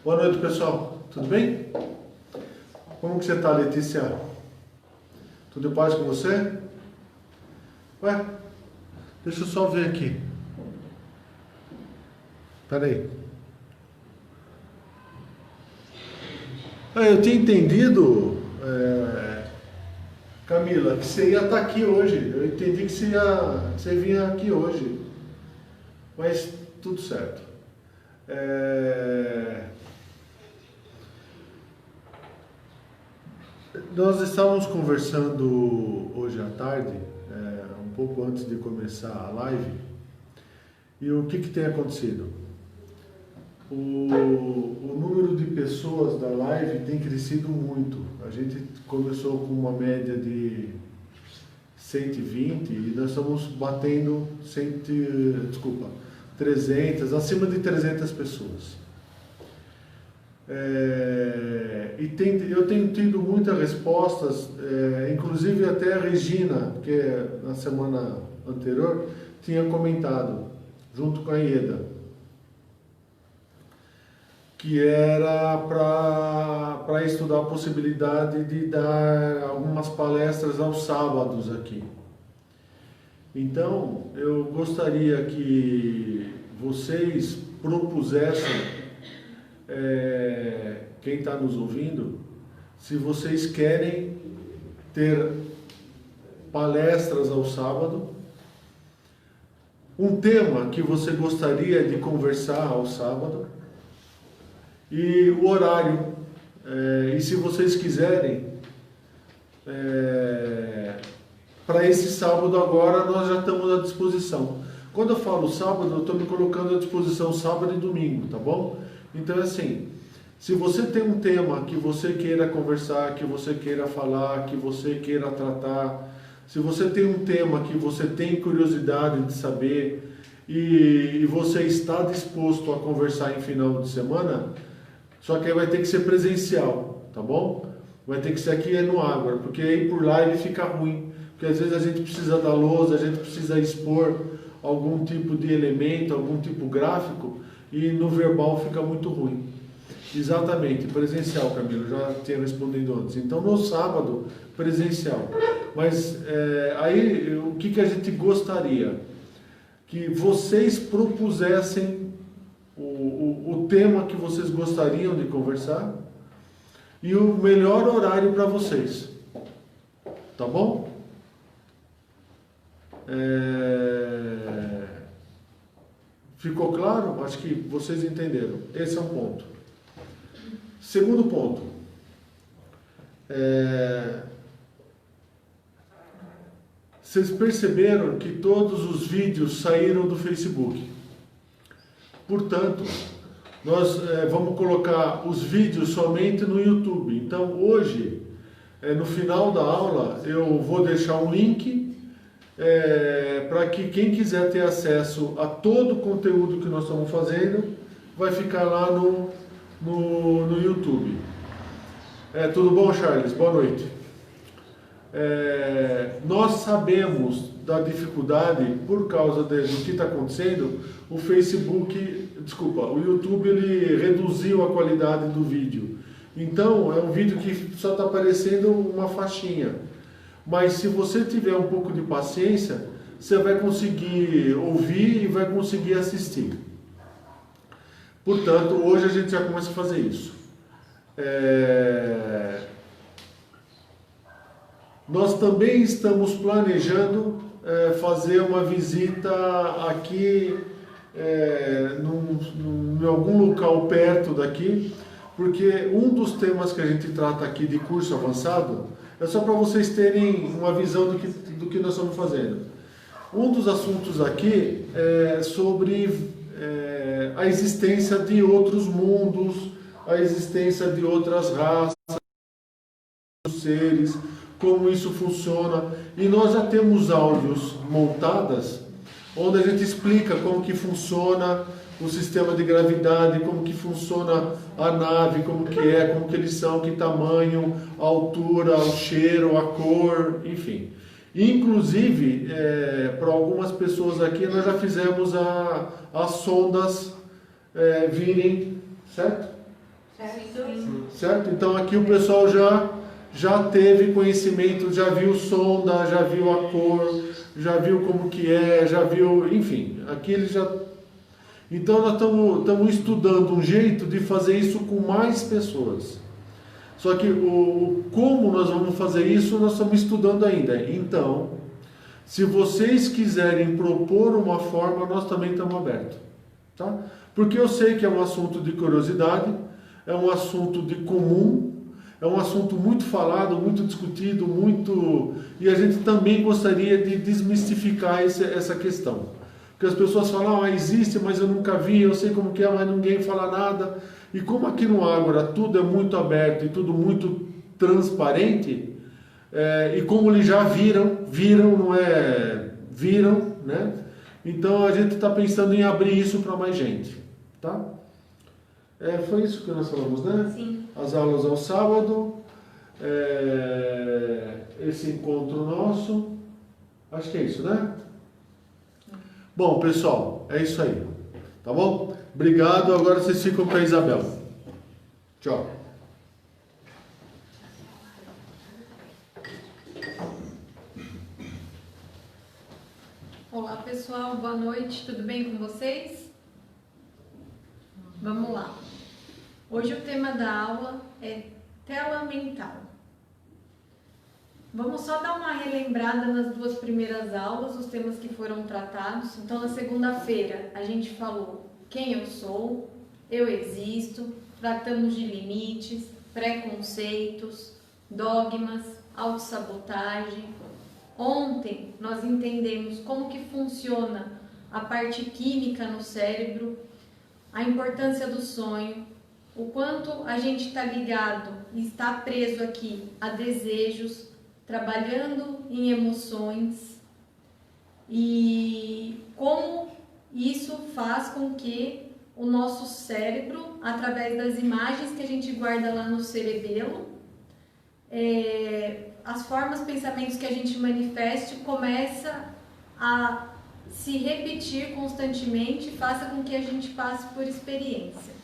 Boa noite, pessoal. Tudo bem? Como que você está, Letícia? Tudo em paz com você? Ué, deixa eu só ver aqui. Espera aí. Eu tinha entendido, Camila, que você ia estar aqui hoje. Eu entendi que você vinha aqui hoje. Mas tudo certo. Nós estávamos conversando hoje à tarde, um pouco antes de começar a live, e o que tem acontecido? O número de pessoas da live tem crescido muito. A gente começou com uma média de 120 e nós estamos batendo 300, acima de 300 pessoas. Eu tenho tido muitas respostas, inclusive até a Regina, que na semana anterior tinha comentado, junto com a Ieda, que era para estudar a possibilidade de dar algumas palestras aos sábados aqui. Então, eu gostaria que vocês propusessem, quem está nos ouvindo, se vocês querem ter palestras ao sábado, um tema que você gostaria de conversar ao sábado e o horário. E se vocês quiserem, para esse sábado agora nós já estamos à disposição. Quando eu falo sábado, eu estou me colocando à disposição sábado e domingo, tá bom? Então é assim, se você tem um tema que você queira conversar, que você queira falar, que você queira tratar, se você tem um tema que você tem curiosidade de saber e você está disposto a conversar em final de semana, só que aí vai ter que ser presencial, tá bom? Vai ter que ser aqui no Ágora, porque aí por live fica ruim, porque às vezes a gente precisa da lousa, a gente precisa expor algum tipo de elemento, algum tipo gráfico, e no verbal fica muito ruim. Exatamente, presencial, Camilo, já tinha respondido antes. Então no sábado, presencial. Mas aí o que a gente gostaria? Que vocês propusessem o tema que vocês gostariam de conversar e o melhor horário para vocês. Tá bom? Ficou claro? Acho que vocês entenderam. Esse é um ponto. Segundo ponto. Vocês perceberam que todos os vídeos saíram do Facebook. Portanto, nós vamos colocar os vídeos somente no YouTube. Então, hoje, no final da aula, eu vou deixar um link para que quem quiser ter acesso a todo o conteúdo que nós estamos fazendo, vai ficar lá no YouTube. Tudo bom, Charles? Boa noite. Nós sabemos da dificuldade por causa do que está acontecendo. O YouTube ele reduziu a qualidade do vídeo. Então é um vídeo que só está aparecendo uma faixinha. Mas se você tiver um pouco de paciência, você vai conseguir ouvir e vai conseguir assistir. Portanto, hoje a gente já começa a fazer isso. Nós também estamos planejando fazer uma visita aqui em algum local perto daqui, porque um dos temas que a gente trata aqui de curso avançado é só para vocês terem uma visão do que nós estamos fazendo. Um dos assuntos aqui é sobre a existência de outros mundos, a existência de outras raças, seres, como isso funciona. E nós já temos áudios montadas, onde a gente explica como que funciona o sistema de gravidade, como que funciona a nave, como que eles são, que tamanho, a altura, o cheiro, a cor, enfim. Inclusive, para algumas pessoas aqui, nós já fizemos as sondas virem, certo? Certo? Então aqui o pessoal já teve conhecimento, já viu sonda, já viu a cor, já viu como que é, já viu, enfim, aqui ele já... Então nós estamos estudando um jeito de fazer isso com mais pessoas. Só que como nós vamos fazer isso, nós estamos estudando ainda. Então, se vocês quiserem propor uma forma, nós também estamos abertos. Tá? Porque eu sei que é um assunto de curiosidade, é um assunto de comum, é um assunto muito falado, muito discutido, muito... E a gente também gostaria de desmistificar essa questão. Porque as pessoas falam, existe, mas eu nunca vi, eu sei como que é, mas ninguém fala nada. E como aqui no Ágora tudo é muito aberto e tudo muito transparente, e como eles já viram, não é... Viram, né? Então a gente está pensando em abrir isso para mais gente, tá? Foi isso que nós falamos, né? Sim. As aulas ao sábado, esse encontro nosso, acho que é isso, né? Bom, pessoal, é isso aí, tá bom? Obrigado, agora vocês ficam com a Isabel. Tchau. Olá pessoal, boa noite, tudo bem com vocês? Vamos lá. Hoje o tema da aula é tela mental. Vamos só dar uma relembrada nas duas primeiras aulas, os temas que foram tratados. Então, na segunda-feira, a gente falou quem eu sou, eu existo, tratamos de limites, preconceitos, dogmas, autossabotagem. Ontem, nós entendemos como que funciona a parte química no cérebro, a importância do sonho, o quanto a gente está ligado e está preso aqui a desejos, trabalhando em emoções e como isso faz com que o nosso cérebro, através das imagens que a gente guarda lá no cerebelo, as formas, pensamentos que a gente manifeste começa a se repetir constantemente, faça com que a gente passe por experiência.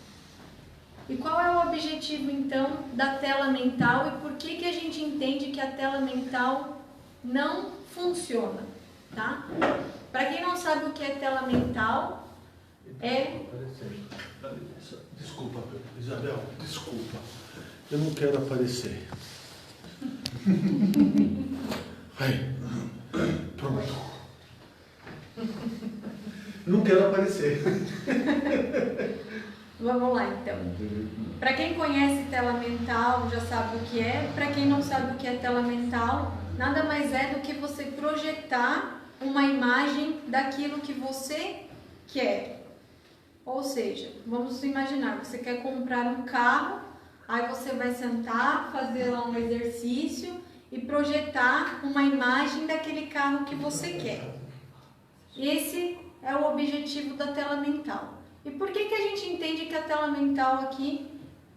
E qual é o objetivo, então, da tela mental e por que a gente entende que a tela mental não funciona, tá? Para quem não sabe o que é tela mental, Desculpa, Isabel, desculpa. Eu não quero aparecer. Vai. Pronto. Não quero aparecer. Vamos lá, então. Para quem conhece tela mental, já sabe o que é. Para quem não sabe o que é tela mental, nada mais é do que você projetar uma imagem daquilo que você quer. Ou seja, vamos imaginar, você quer comprar um carro, aí você vai sentar, fazer lá um exercício e projetar uma imagem daquele carro que você quer. Esse é o objetivo da tela mental. E por que a gente entende que a tela mental aqui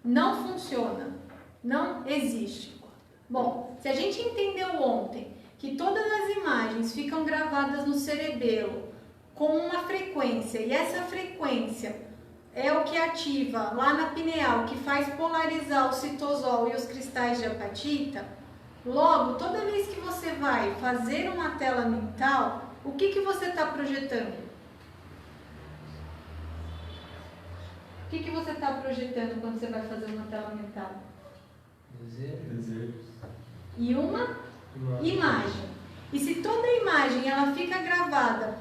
não funciona, não existe? Bom, se a gente entendeu ontem que todas as imagens ficam gravadas no cerebelo com uma frequência, e essa frequência é o que ativa lá na pineal, que faz polarizar o citosol e os cristais de apatita, logo, toda vez que você vai fazer uma tela mental, o que você está projetando? O que você está projetando quando você vai fazer uma tela mental? Desejos. E uma imagem. E se toda a imagem ela fica gravada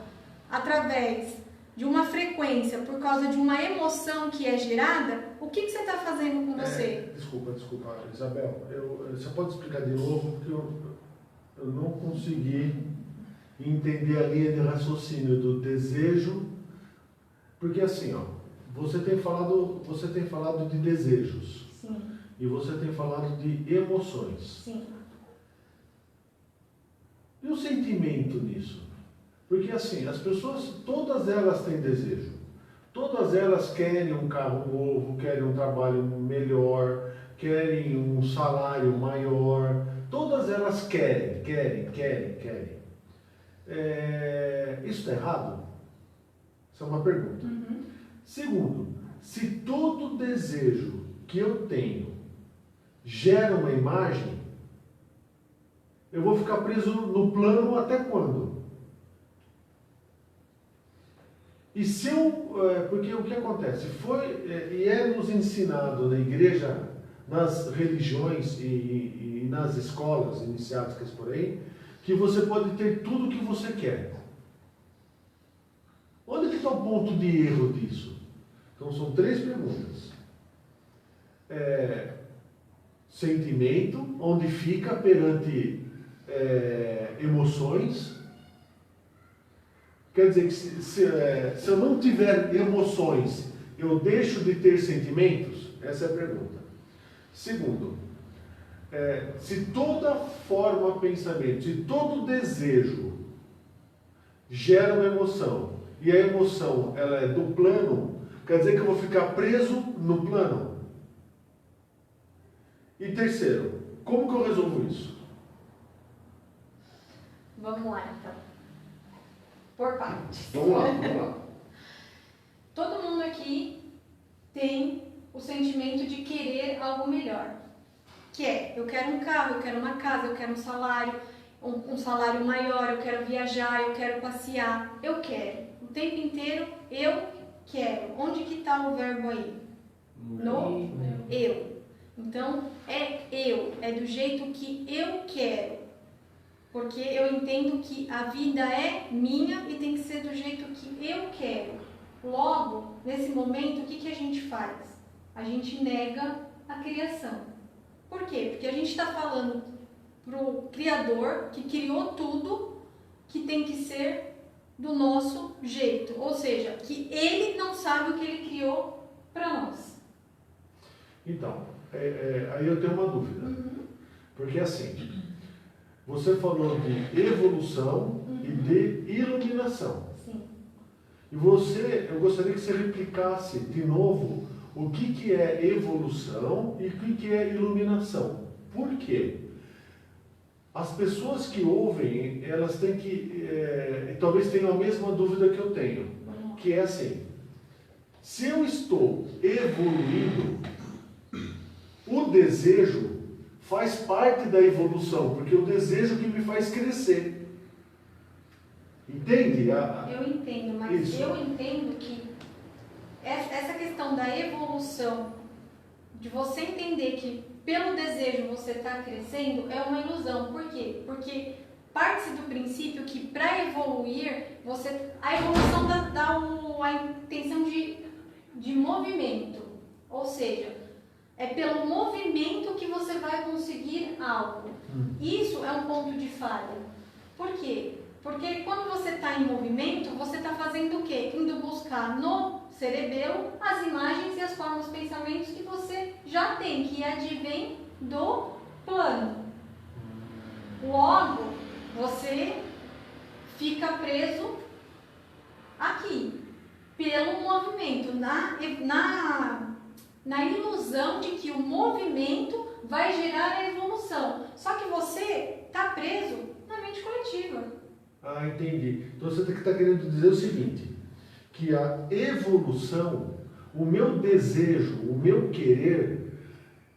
através de uma frequência por causa de uma emoção que é gerada, o que você está fazendo com você? Desculpa, Isabel. Você pode explicar de novo, porque eu não consegui entender a linha de raciocínio do desejo, porque assim, você tem falado de desejos. Sim. E você tem falado de emoções. Sim. E o sentimento nisso? Porque assim, as pessoas, todas elas têm desejo. Todas elas querem um carro novo, querem um trabalho melhor, querem um salário maior. Todas elas querem. Isso está errado? Essa é uma pergunta. Uhum. Segundo, se todo desejo que eu tenho gera uma imagem, eu vou ficar preso no plano até quando? E se eu... porque o que acontece? E é nos ensinado na igreja, nas religiões e nas escolas iniciáticas por aí, que você pode ter tudo o que você quer. Onde que está o ponto de erro disso? Então são 3 perguntas. Sentimento, onde fica perante emoções. Quer dizer que se eu não tiver emoções, eu deixo de ter sentimentos? Essa é a pergunta. Segundo, se toda forma, pensamento, se todo desejo gera uma emoção, e a emoção ela é do plano, quer dizer que eu vou ficar preso no plano? E terceiro, como que eu resolvo isso? Vamos lá, então. Por partes. Vamos lá. Todo mundo aqui tem o sentimento de querer algo melhor. Que é, eu quero um carro, eu quero uma casa, eu quero um salário maior, eu quero viajar, eu quero passear. Eu quero. O tempo inteiro, eu quero. Onde que está o verbo aí? No eu. Então, é do jeito que eu quero. Porque eu entendo que a vida é minha e tem que ser do jeito que eu quero. Logo, nesse momento, o que a gente faz? A gente nega a criação. Por quê? Porque a gente está falando para o Criador, que criou tudo, que tem que ser do nosso jeito. Ou seja, que Ele não sabe o que Ele criou para nós. Então, aí eu tenho uma dúvida. Porque assim... Você falou de evolução e de iluminação. Sim. E eu gostaria que você replicasse de novo o que é evolução e o que é iluminação. Por quê? As pessoas que ouvem, elas têm que, talvez tenham a mesma dúvida que eu tenho, que é assim, se eu estou evoluindo, o desejo faz parte da evolução, porque o desejo que me faz crescer. Entende? Eu entendo, mas isso. Eu entendo que essa questão da evolução, de você entender que pelo desejo você está crescendo, é uma ilusão. Por quê? Porque parte-se do princípio que para evoluir, a evolução dá a intenção de movimento. Ou seja, é pelo movimento que você vai conseguir algo. Isso é um ponto de falha. Por quê? Porque quando você está em movimento, você está fazendo o quê? Indo buscar no cerebelo as imagens e as formas de pensamentos que você já tem, que advém do plano. Logo, você fica preso aqui, pelo movimento, na ilusão de que o movimento vai gerar a evolução. Só que você está preso na mente coletiva. Ah, entendi. Então você está querendo dizer o seguinte, que a evolução, o meu desejo, o meu querer,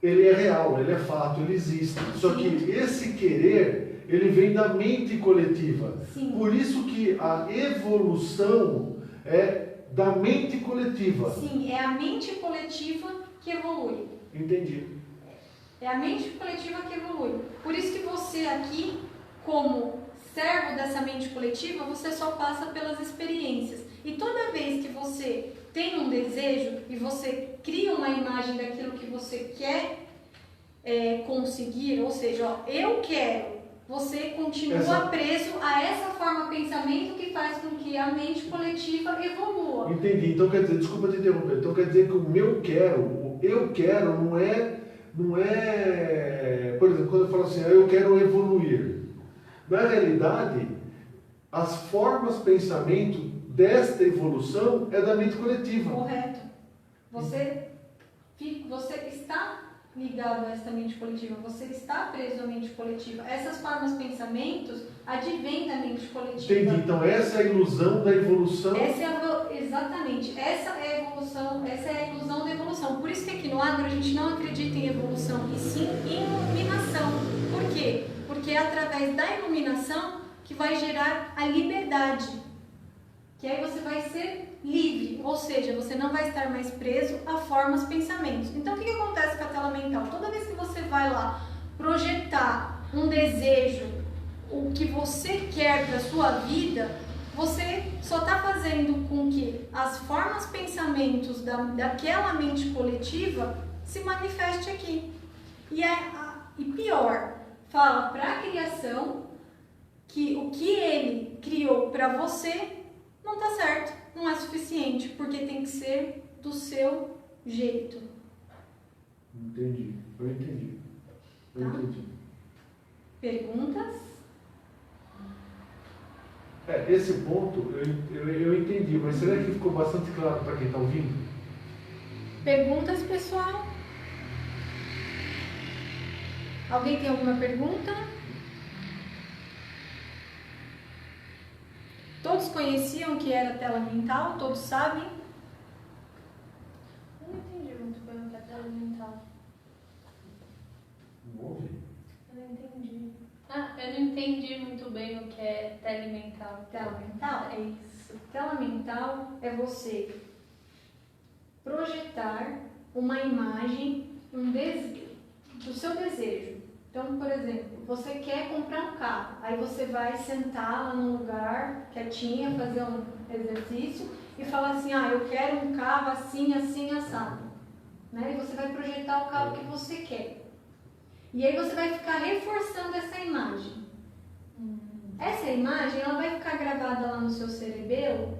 ele é real, ele é fato, ele existe. Só que esse querer, ele vem da mente coletiva. Sim. Por isso que a evolução é da mente coletiva. Sim, é a mente coletiva que evolui. Entendi. É a mente coletiva que evolui. Por isso que você aqui, como servo dessa mente coletiva, você só passa pelas experiências. E toda vez que você tem um desejo e você cria uma imagem daquilo que você quer conseguir, ou seja, eu quero, você continua preso a essa forma de pensamento que faz com que a mente coletiva evolua. Entendi. Então quer dizer, desculpa te interromper, então quer dizer que o eu quero não é, por exemplo, quando eu falo assim, eu quero evoluir. Na realidade, as formas de pensamento desta evolução é da mente coletiva. Correto. Você está ligado a essa mente coletiva, você está preso à mente coletiva. Essas formas de pensamentos advêm da mente coletiva. Entendi. Então essa é a ilusão da evolução. Exatamente. Essa é a evolução, essa é a ilusão da evolução. Por isso que aqui no agro a gente não acredita em evolução, e sim em iluminação. Por quê? Porque é através da iluminação que vai gerar a liberdade. Que aí você vai ser livre, ou seja, você não vai estar mais preso a formas, pensamentos. Então o que acontece com a tela mental? Toda vez que você vai lá projetar um desejo, o que você quer para a sua vida, você só está fazendo com que as formas, pensamentos daquela mente coletiva se manifeste aqui. E pior, fala para a criação que o que ele criou para você não está certo, não é suficiente, porque tem que ser do seu jeito. Entendi, eu entendi. Eu entendi. Perguntas? Esse ponto eu entendi, mas será que ficou bastante claro para quem está ouvindo? Perguntas, pessoal? Alguém tem alguma pergunta? Todos conheciam o que era tela mental? Todos sabem? Eu não entendi muito bem o que é tela mental. Não ouvi. Eu não entendi. Eu não entendi muito bem o que é telemental. Tela mental é isso. Tela mental é você projetar uma imagem, do seu desejo. Então, por exemplo, você quer comprar um carro, aí você vai sentar lá num lugar quietinha, fazer um exercício e falar assim, eu quero um carro assim, assim, assado. Né? E você vai projetar o carro que você quer. E aí você vai ficar reforçando essa imagem. Essa imagem ela vai ficar gravada lá no seu cerebelo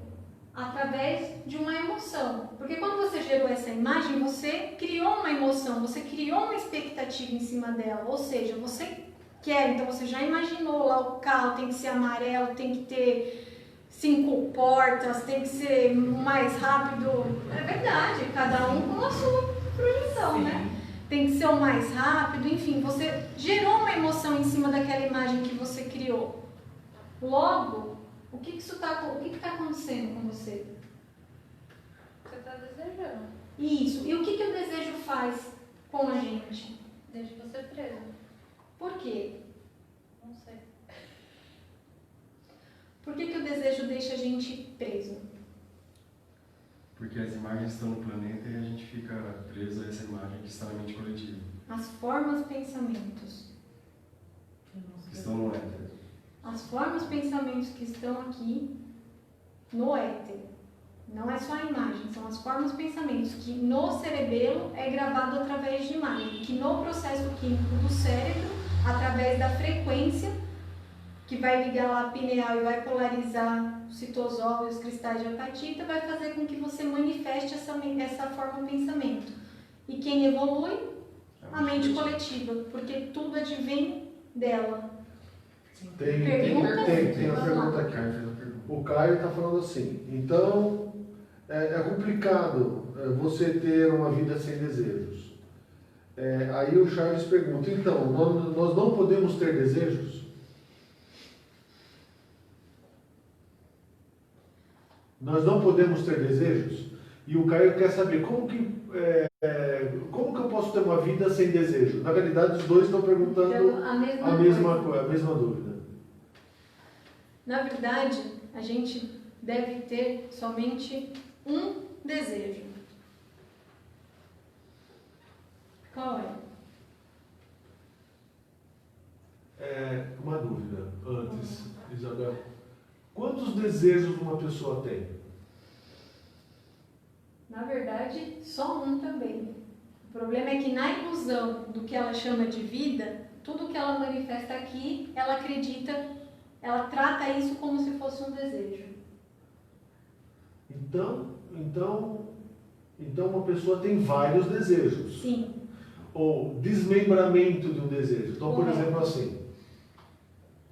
através de uma emoção. Porque quando você gerou essa imagem, você criou uma emoção, você criou uma expectativa em cima dela. Ou seja, você quer, então você já imaginou lá o carro, tem que ser amarelo, tem que ter 5 portas, tem que ser mais rápido. É verdade, cada um com a sua projeção, né? Tem que ser o mais rápido, enfim, você gerou uma emoção em cima daquela imagem que você criou. Logo, o que está acontecendo com você? Você está desejando. Isso. E o que o desejo faz com a gente? Deixa você preso. Por quê? Não sei. Por que o desejo deixa a gente preso? Porque as imagens estão no planeta e a gente fica preso a essa imagem que está na mente coletiva. As formas, pensamentos. Que estão no éter. As formas, pensamentos que estão aqui no éter. Não é só a imagem, são as formas, pensamentos que no cerebelo é gravado através de imagem. Que no processo químico do cérebro, através da frequência, que vai ligar lá a pineal e vai polarizar o citosol e os cristais de apatita, vai fazer com que você manifeste essa forma de pensamento. E quem evolui? A mente coletiva, porque tudo advém dela. Tem uma pergunta aqui. O Caio está falando assim, então é complicado você ter uma vida sem desejos. Aí o Charles pergunta, então, nós não podemos ter desejos? Nós não podemos ter desejos? E o Caio quer saber como que eu posso ter uma vida sem desejo? Na realidade, os dois estão perguntando Então, a mesma dúvida. Na verdade, a gente deve ter somente um desejo. Qual é? Uma dúvida antes, Isabel. Quantos desejos uma pessoa tem? Na verdade, só um também. O problema é que na ilusão do que ela chama de vida, tudo que ela manifesta aqui, ela acredita, ela trata isso como se fosse um desejo. Então uma pessoa tem vários desejos. Sim. Ou desmembramento de um desejo. Então, por exemplo, assim,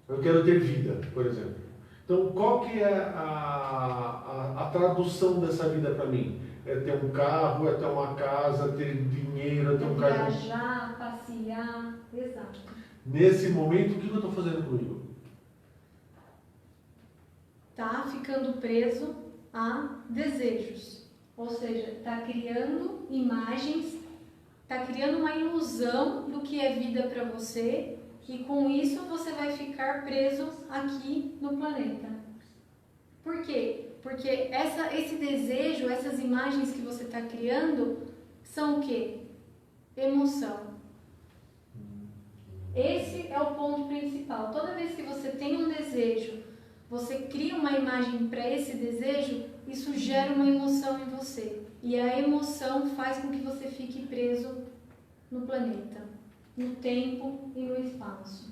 eu quero ter vida, por exemplo. Então, qual que é a tradução dessa vida para mim? É ter um carro, é ter uma casa, ter dinheiro, é ter um carro. Viajar, passear, exato. Nesse momento, o que eu estou fazendo comigo? Tá ficando preso a desejos. Ou seja, está criando imagens, está criando uma ilusão do que é vida para você e com isso você vai ficar preso aqui no planeta. Por quê? Porque esse desejo, essas imagens que você está criando são o quê? Emoção. Esse é o ponto principal. Toda vez que você tem um desejo, você cria uma imagem para esse desejo, isso gera uma emoção em você. E a emoção faz com que você fique preso no planeta, no tempo e no espaço.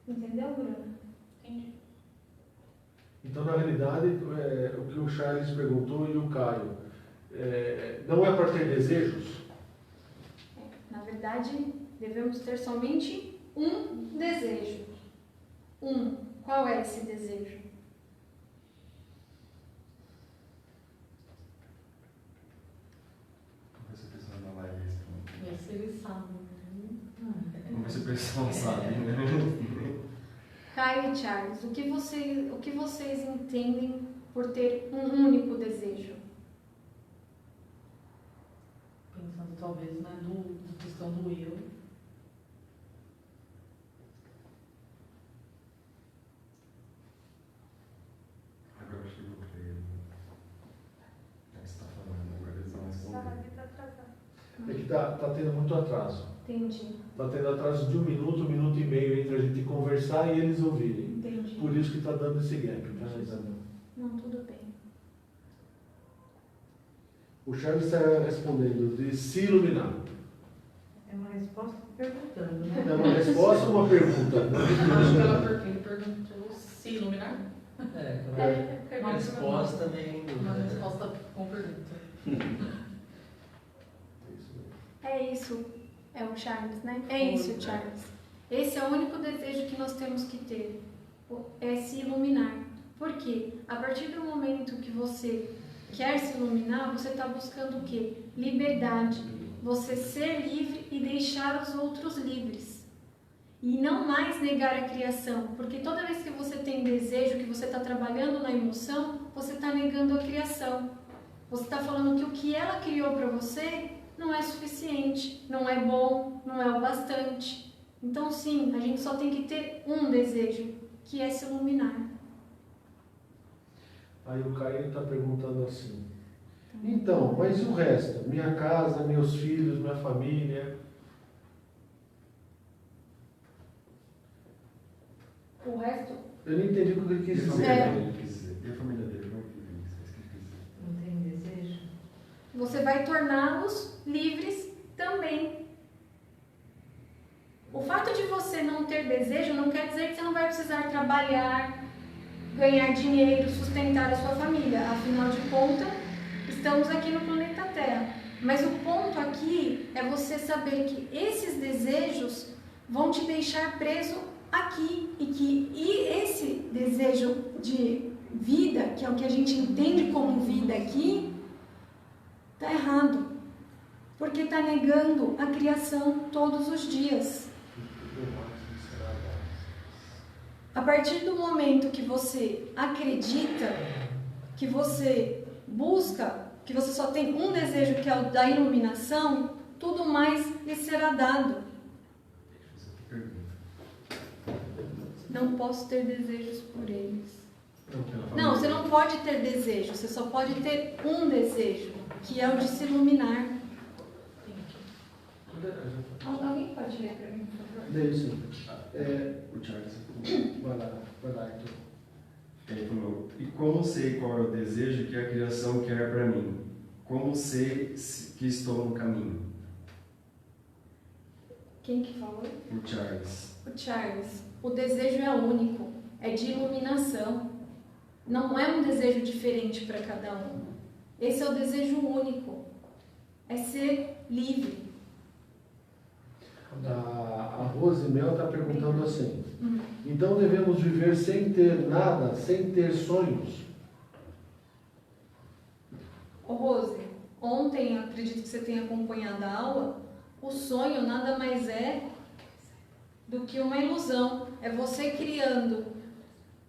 Entendeu, Bruno? Entendi. Então, na realidade, o que o Charles perguntou e o Caio, não é para ter desejos? Na verdade, devemos ter somente um desejo. Qual é esse desejo? Vamos ver se o pessoal da live responde. Esse eles sabem. Vamos ver se o pessoal sabe, né? Caio e Charles, o que vocês entendem por ter um único desejo? Pensando talvez na questão do eu. Agora chegou pra ele. O que você está falando? Agora eles vão responder. É que tá tendo muito atraso. Entendi. Está tendo atraso de 1 minuto, 1 minuto e meio entre a gente conversar e eles ouvirem. Entendi. Por isso que está dando esse gap, tá, Isabel? Não, tudo bem. O Charles está respondendo de se iluminar. É uma resposta perguntando, né? É uma resposta ou uma pergunta? Acho que ele perguntou se iluminar. Uma resposta nem Uma resposta com pergunta. É isso. É o Charles, né? É isso, Charles. Esse é o único desejo que nós temos que ter. É se iluminar. Por quê? A partir do momento que você quer se iluminar, você está buscando o quê? Liberdade. Você ser livre e deixar os outros livres. E não mais negar a criação. Porque toda vez que você tem desejo, que você está trabalhando na emoção, você está negando a criação. Você está falando que o que ela criou para você não é suficiente, não é bom, não é o bastante. Então sim, a gente só tem que ter um desejo, que é se iluminar. Aí o Caio está perguntando assim, então, mas e o resto? Minha casa, meus filhos, minha família? O resto? Eu não entendi o que ele quis E a dizer. família dele quis dizer? E a família dele? Não entendi isso. É isso que ele quis dizer. Não tem desejo? Você vai torná-los livres também. O fato de você não ter desejo não quer dizer que você não vai precisar trabalhar, ganhar dinheiro, sustentar a sua família. Afinal de contas, estamos aqui no planeta Terra. Mas o ponto aqui é você saber que esses desejos vão te deixar preso aqui e esse desejo de vida, que é o que a gente entende como vida aqui, está errado. Porque está negando a criação todos os dias. A partir do momento que você acredita, que você busca, que você só tem um desejo, que é o da iluminação, tudo mais lhe será dado. Não posso ter desejos por eles. Não, você não pode ter desejo, você só pode ter um desejo, que é o de se iluminar. Alguém pode ler para mim, por favor? Leio sim. O Charles. Vai lá, Arthur. Ele falou, e como sei qual é o desejo que a criação quer para mim? Como sei que estou no caminho? Quem que falou? O Charles. O Charles. O desejo é único, é de iluminação. Não é um desejo diferente para cada um. Esse é o desejo único. É ser livre. A Rose Mel está perguntando assim, então devemos viver sem ter nada, sem ter sonhos? Ô Rose, ontem, acredito que você tenha acompanhado a aula, o sonho nada mais é do que uma ilusão. É você criando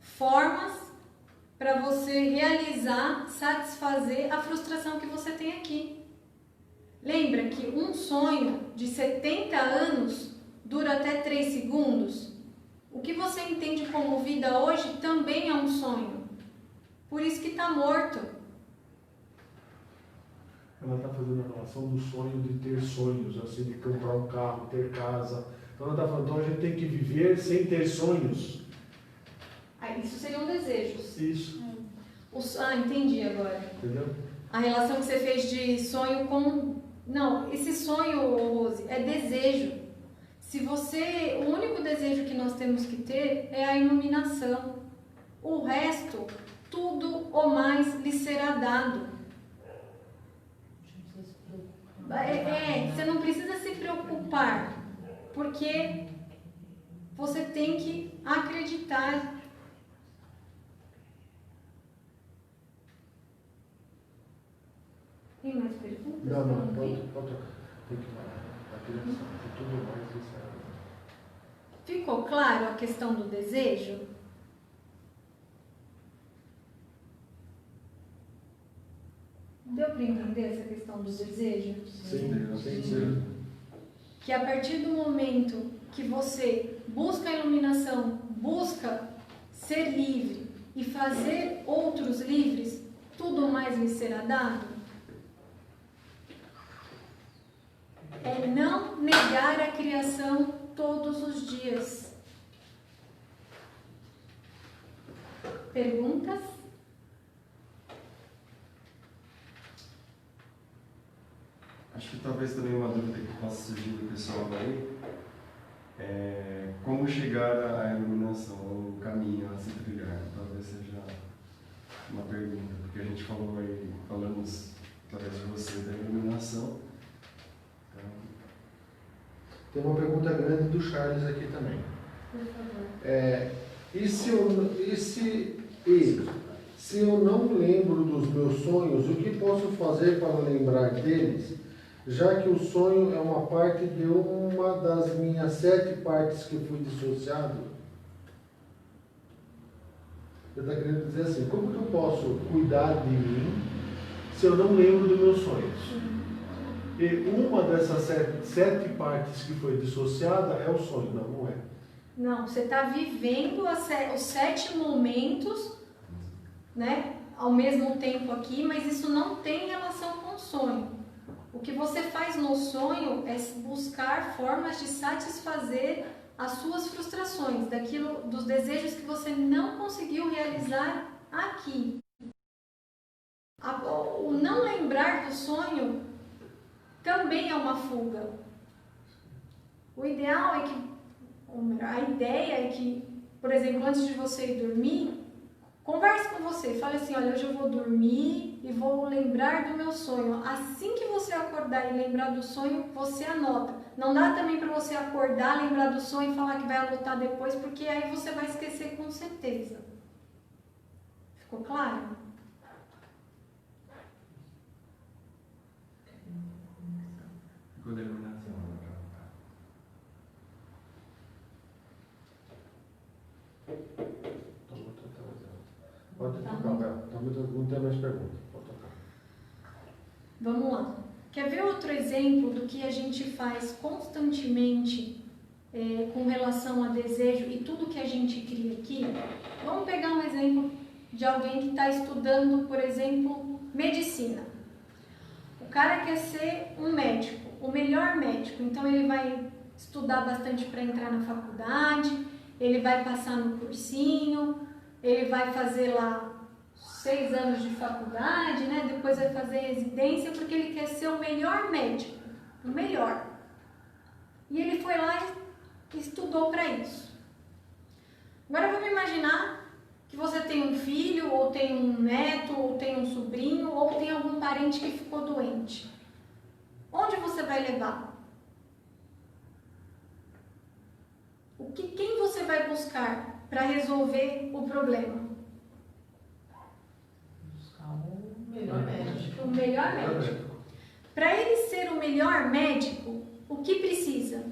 formas para você realizar, satisfazer a frustração que você tem aqui. Lembra que um sonho de 70 anos dura até 3 segundos? O que você entende como vida hoje também é um sonho. Por isso que está morto. Ela está fazendo a relação do sonho de ter sonhos, assim, de comprar um carro, ter casa. Então ela está falando, então a gente tem que viver sem ter sonhos. Isso seriam desejos. Isso. Entendi agora. Entendeu? A relação que você fez de sonho com... Não, esse sonho, Rose, é desejo. O único desejo que nós temos que ter é a iluminação. O resto, tudo ou mais lhe será dado. Você não precisa se preocupar, porque você tem que acreditar. Tem mais perguntas? Não, pode tocar. Tem que parar. A criação, tudo mais isso é. Ficou claro a questão do desejo? Deu para entender essa questão do desejo? Sim. Que a partir do momento que você busca a iluminação, busca ser livre e fazer outros livres, tudo mais lhe será dado? É não negar a criação todos os dias. Perguntas? Acho que talvez também uma dúvida que possa surgir do pessoal aí é como chegar à iluminação, o caminho a se trilhar. Talvez seja uma pergunta, porque a gente falamos através de você da iluminação. Tem uma pergunta grande do Charles aqui também. Por favor. Se eu não lembro dos meus sonhos, o que posso fazer para lembrar deles, já que o sonho é uma parte de uma das minhas 7 partes que fui dissociado? Ele está querendo dizer assim, como que eu posso cuidar de mim se eu não lembro dos meus sonhos? E uma dessas 7 partes que foi dissociada é o sonho, não é? Não, você está vivendo os 7 momentos, né, ao mesmo tempo aqui, mas isso não tem relação com o sonho. O que você faz no sonho é buscar formas de satisfazer as suas frustrações, dos desejos que você não conseguiu realizar aqui. O não lembrar do sonho também é uma fuga. O ideal é que, a ideia é que, por exemplo, antes de você ir dormir, converse com você, fale assim, olha, hoje eu vou dormir e vou lembrar do meu sonho. Assim que você acordar e lembrar do sonho, você anota. Não dá também para você acordar, lembrar do sonho e falar que vai anotar depois, porque aí você vai esquecer com certeza. Ficou claro? Ficou da iluminação. Pode tocar, não tem mais perguntas. Pode tocar. Vamos lá. Quer ver outro exemplo do que a gente faz constantemente com relação a desejo e tudo que a gente cria aqui? Vamos pegar um exemplo de alguém que está estudando, por exemplo, medicina. O cara quer ser um médico, o melhor médico, então ele vai estudar bastante para entrar na faculdade, ele vai passar no cursinho, ele vai fazer lá 6 anos de faculdade, né? Depois vai fazer residência, porque ele quer ser o melhor médico, o melhor. E ele foi lá e estudou para isso. Agora vamos imaginar que você tem um filho, ou tem um neto, ou tem um sobrinho, ou tem algum parente que ficou doente. Onde você vai levar? Quem você vai buscar para resolver o problema? Buscar o melhor médico. O melhor médico. Para ele ser o melhor médico, o que precisa?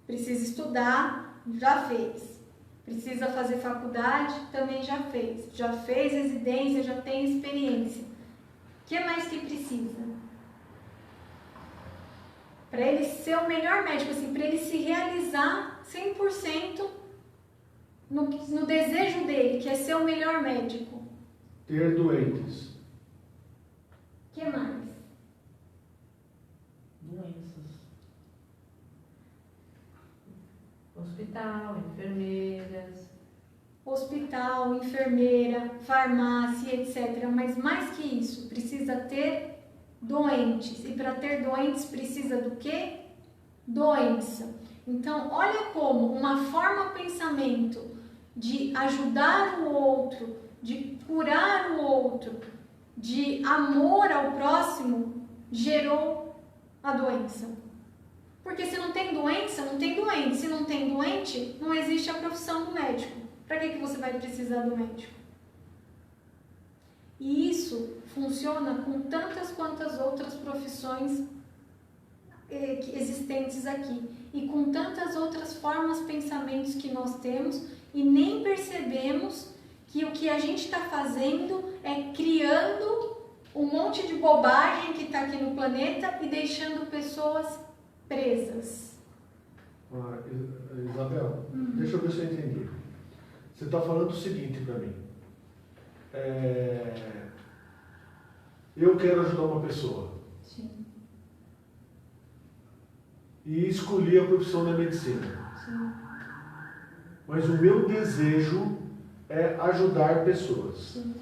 Precisa estudar, já fez. Precisa fazer faculdade? Também já fez. Já fez residência, já tem experiência. O que mais que precisa? Para ele ser o melhor médico, assim, para ele se realizar 100% no desejo dele, que é ser o melhor médico. Ter doentes. O que mais? Doenças. Hospital, enfermeiras. Hospital, enfermeira, farmácia, etc. Mas mais que isso, precisa ter doentes. E para ter doentes precisa do quê? Doença. Então, olha como uma forma pensamento de ajudar o outro, de curar o outro, de amor ao próximo, gerou a doença. Porque se não tem doença, não tem doente. Se não tem doente, não existe a profissão do médico. Para que você vai precisar do médico? E isso funciona com tantas quantas outras profissões existentes aqui. E com tantas outras formas, pensamentos que nós temos e nem percebemos que o que a gente está fazendo é criando um monte de bobagem que está aqui no planeta e deixando pessoas presas. Isabel, deixa eu ver se eu entendi. Você está falando o seguinte para mim. Eu quero ajudar uma pessoa. Sim. E escolhi a profissão da medicina. Sim. Mas o meu desejo é ajudar pessoas. Sim.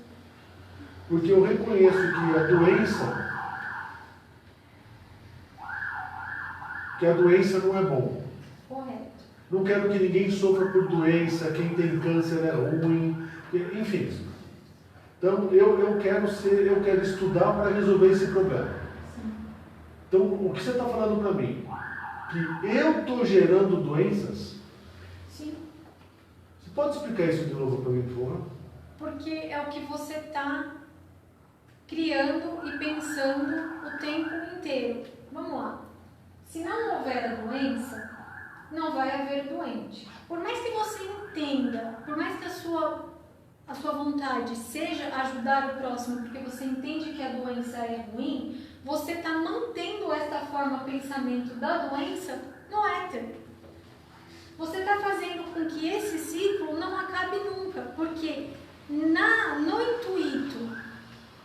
Porque eu reconheço que a doença não é bom. Correto. Não quero que ninguém sofra por doença, quem tem câncer é ruim, enfim. Então eu quero estudar para resolver esse problema. Sim. Então o que você está falando para mim? Que eu estou gerando doenças? Sim. Você pode explicar isso de novo para mim, por favor? Porque é o que você está criando e pensando o tempo inteiro. Vamos lá. Se não houver a doença, não vai haver doente. Por mais que você entenda, por mais que a sua vontade seja ajudar o próximo, porque você entende que a doença é ruim, você está mantendo essa forma de pensamento da doença no éter. Você está fazendo com que esse ciclo não acabe nunca, porque no intuito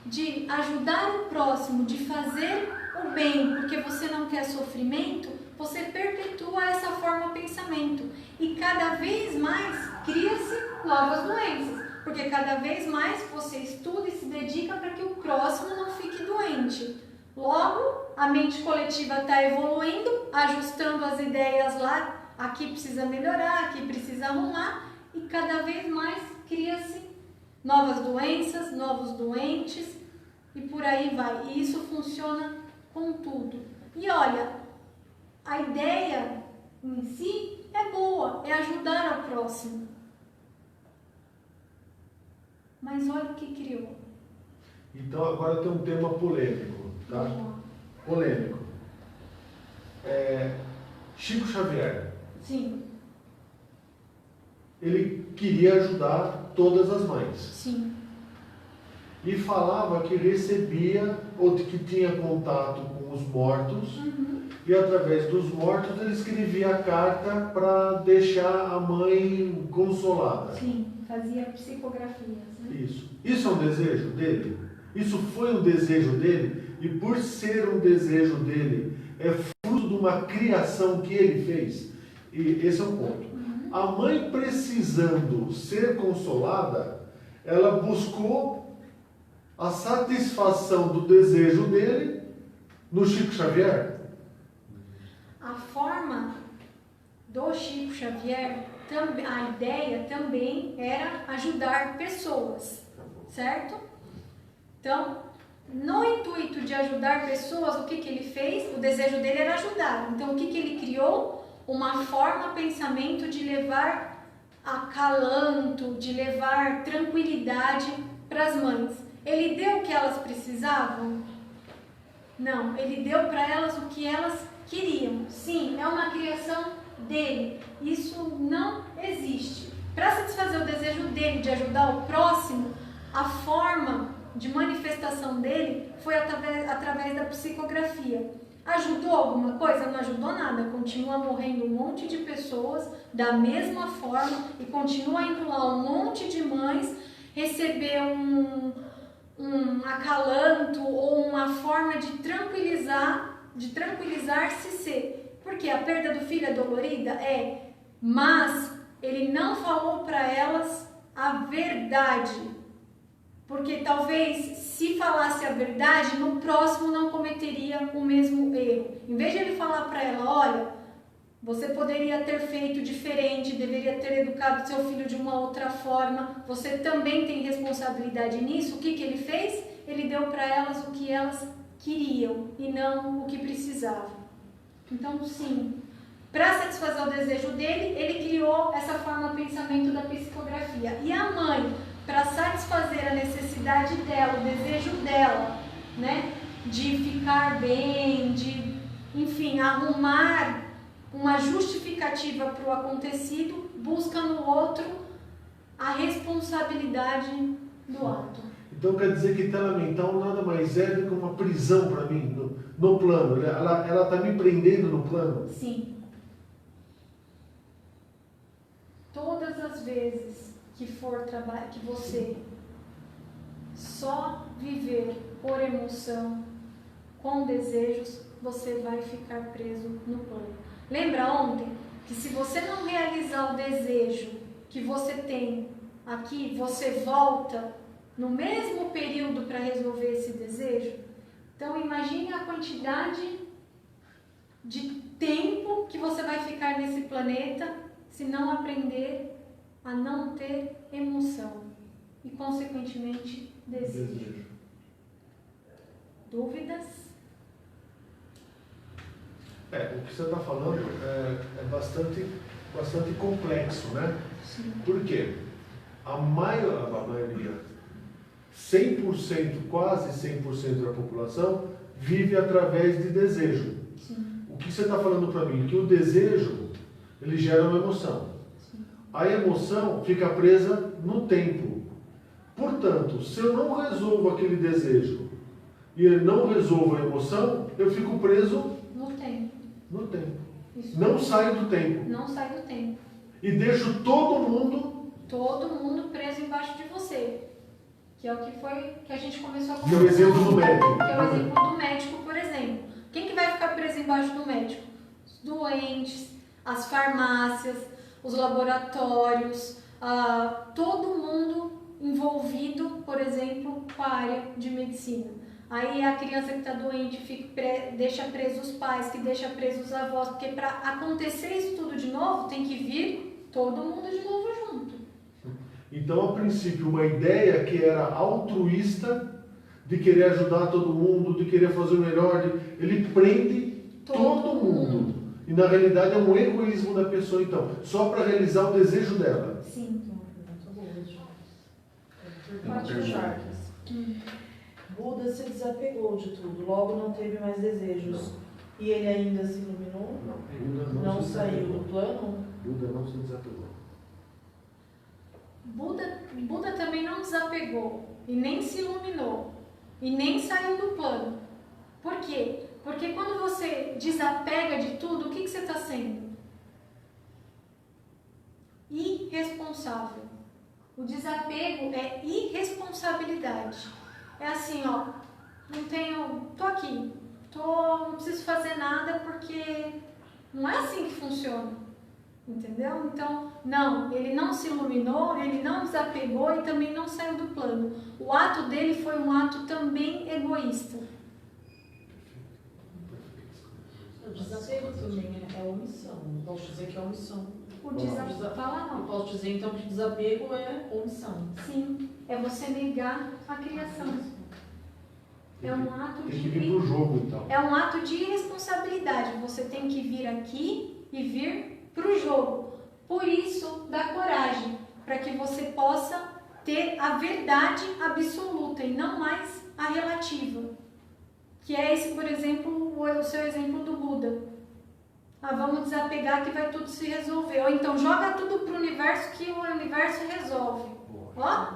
de ajudar o próximo, de fazer o bem, porque você não quer sofrimento, você perpetua essa forma de pensamento. E cada vez mais cria-se novas doenças, porque cada vez mais você estuda e se dedica para que o próximo não fique doente. Logo, a mente coletiva está evoluindo, ajustando as ideias lá, aqui precisa melhorar, aqui precisa arrumar, e cada vez mais cria-se novas doenças, novos doentes, e por aí vai. E isso funciona com tudo. E olha, a ideia em si é boa, é ajudar ao próximo. Mas olha o que criou. Então agora tem um tema polêmico, tá? Polêmico. Chico Xavier. Sim. Ele queria ajudar todas as mães. Sim. E falava que recebia, ou que tinha contato com os mortos, e através dos mortos ele escrevia a carta para deixar a mãe consolada. Sim, fazia psicografias, né? Isso é um desejo dele? Isso foi um desejo dele? E por ser um desejo dele, é fruto de uma criação que ele fez? E esse é um ponto. A mãe, precisando ser consolada, ela buscou a satisfação do desejo dele no Chico Xavier. A forma do Chico Xavier, a ideia também era ajudar pessoas, certo? Então, no intuito de ajudar pessoas, o que ele fez? O desejo dele era ajudar. Então, o que ele criou? Uma forma, pensamento de levar acalanto, de levar tranquilidade para as mães. Ele deu o que elas precisavam? Não, ele deu para elas o que elas queriam. Sim, é uma criação dele. Isso não existe. para satisfazer o desejo dele de ajudar o próximo, a forma de manifestação dele foi através da psicografia. Ajudou alguma coisa? Não ajudou nada. Continua morrendo um monte de pessoas da mesma forma e continua indo lá um monte de mães receber um acalanto ou uma forma de tranquilizar-se. Porque a perda do filho é dolorida? É. Mas ele não falou para elas a verdade. Porque talvez, se falasse a verdade, no próximo não cometeria o mesmo erro. Em vez de ele falar para ela, olha, você poderia ter feito diferente, deveria ter educado seu filho de uma outra forma, você também tem responsabilidade nisso. O que ele fez? Ele deu para elas o que elas queriam e não o que precisavam. Então, sim, para satisfazer o desejo dele, ele criou essa forma de pensamento da psicografia. E a mãe, para satisfazer a necessidade dela, o desejo dela, né, de ficar bem, de, enfim, arrumar uma justificativa para o acontecido, busca no outro a responsabilidade do ato. Então quer dizer que tela mental nada mais é do que uma prisão para mim, no plano. Ela está me prendendo no plano? Sim. Todas as vezes que for trabalhar, que você só viver por emoção, com desejos, você vai ficar preso no plano. Lembra ontem que se você não realizar o desejo que você tem aqui, você volta no mesmo período para resolver esse desejo? Então imagine a quantidade de tempo que você vai ficar nesse planeta se não aprender a não ter emoção e, consequentemente, desejo. Dúvidas? O que você está falando é bastante complexo, né? Sim. Por quê? A maioria, 100%, quase 100% da população vive através de desejo. Sim. O que você está falando para mim? Que o desejo, ele gera uma emoção. A emoção fica presa no tempo. Portanto, se eu não resolvo aquele desejo e eu não resolvo a emoção, eu fico preso no tempo. Isso. Não saio do tempo. Não sai do tempo. E deixo todo mundo preso embaixo de você. Que é o que a gente começou a conversar. Que é o exemplo do médico. Que é o exemplo do médico, por exemplo. Quem que vai ficar preso embaixo do médico? Os doentes, as farmácias, os laboratórios, todo mundo envolvido, por exemplo, com a área de medicina. Aí a criança que está doente deixa presos os pais, que deixa presos os avós, porque para acontecer isso tudo de novo, tem que vir todo mundo de novo junto. Então, a princípio, uma ideia que era altruísta, de querer ajudar todo mundo, de querer fazer o melhor, ele prende todo mundo. E na realidade é um egoísmo da pessoa, então, só para realizar o desejo dela. Sim. Buda se desapegou de tudo, logo não teve mais desejos. Não. E ele ainda se iluminou? Buda não saiu do plano? Buda não se desapegou. Buda também não desapegou, e nem se iluminou, e nem saiu do plano. Por quê? Porque quando você desapega de tudo, o que você está sendo? Irresponsável. O desapego é irresponsabilidade. É assim, ó, tô aqui, não preciso fazer nada porque não é assim que funciona. Entendeu? Então, não, ele não se iluminou, ele não desapegou e também não saiu do plano. O ato dele foi um ato também egoísta. O desapego também é omissão. Não posso dizer que é omissão. O desapego, fala não. Eu posso dizer então que desapego é omissão. Sim, é você negar a criação. É um ato Tem que vir pro jogo, então. É um ato de irresponsabilidade. Você tem que vir aqui e vir pro jogo. Por isso, dá coragem, para que você possa ter a verdade absoluta e não mais a relativa. Que é esse, por exemplo, o seu exemplo do Buda. Ah, vamos desapegar que vai tudo se resolver. Ou então joga tudo pro universo que o universo resolve. Ó,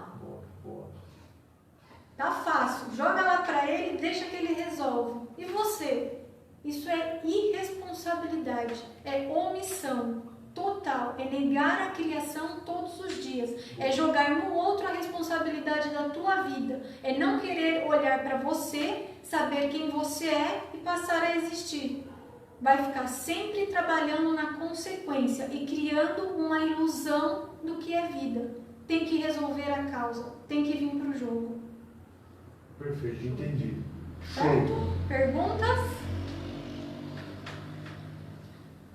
Boa. tá fácil. Joga lá pra ele, deixa que ele resolve. E você? Isso é irresponsabilidade, é omissão total, é negar a criação todos os dias, é jogar no outro a responsabilidade da tua vida, é não querer olhar para você, saber quem você é e passar a existir. Vai ficar sempre trabalhando na consequência e criando uma ilusão do que é vida. Tem que resolver a causa, tem que vir para o jogo. Perfeito, entendi. Certo? Show. Perguntas?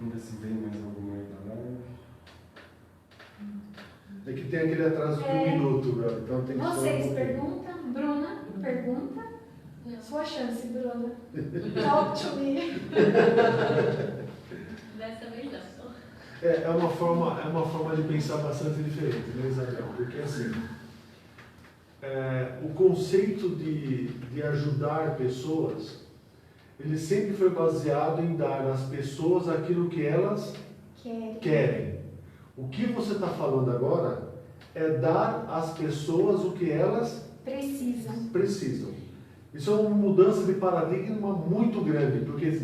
Ainda se vem mais alguma aí da live? É que tem aquele atraso de 1 minuto, velho. Então tem que Vocês só... perguntam? Bruna, pergunta? Sua chance, Bruna. Talk to me. Dessa vez não. É uma forma de pensar bastante diferente, né, Isabel? Porque assim, o conceito de ajudar pessoas, ele sempre foi baseado em dar às pessoas aquilo que elas querem. O que você está falando agora é dar às pessoas o que elas precisam. Isso é uma mudança de paradigma muito grande, porque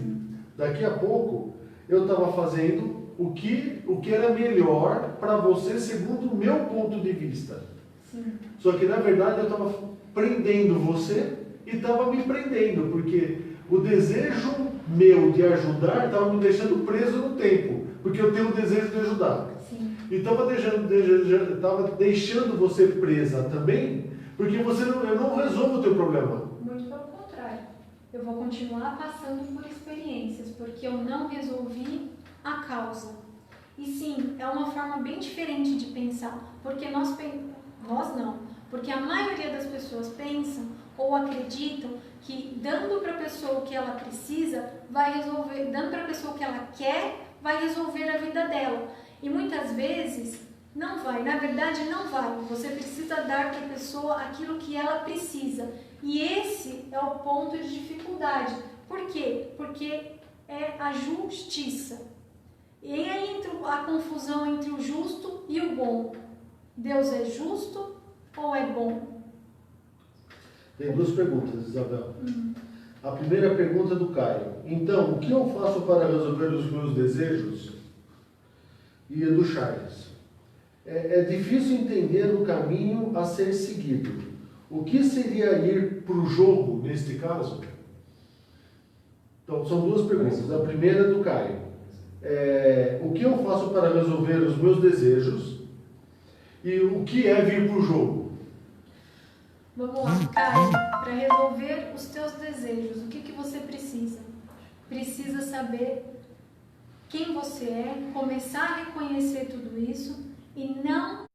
daqui a pouco eu estava fazendo o que era melhor para você segundo o meu ponto de vista. Sim. Só que na verdade eu estava prendendo você e estava me prendendo, porque o desejo meu de ajudar estava me deixando preso no tempo, porque eu tenho o desejo de ajudar. Sim. E estava deixando você presa também, porque eu não resolvo o teu problema. Muito pelo contrário. Eu vou continuar passando por experiências, porque eu não resolvi a causa. E sim, é uma forma bem diferente de pensar, porque nós não, porque a maioria das pessoas pensam ou acreditam que dando para a pessoa o que ela precisa, vai resolver, dando para a pessoa o que ela quer, vai resolver a vida dela. E muitas vezes não vai, na verdade não vai. Você precisa dar para a pessoa aquilo que ela precisa. E esse é o ponto de dificuldade. Por quê? Porque é a justiça. E aí entra a confusão entre o justo e o bom. Deus é justo ou é bom? Tem duas perguntas, Isabel. A primeira pergunta é do Caio. Então, o que eu faço para resolver os meus desejos? E é do Charles. É difícil entender o caminho a ser seguido. O que seria ir para o jogo, neste caso? Então, são duas perguntas. A primeira é do Caio. O que eu faço para resolver os meus desejos? E o que é vir para o jogo? Vamos lá, Caio. Para resolver os teus desejos, o que você precisa? Precisa saber quem você é, começar a reconhecer tudo isso e não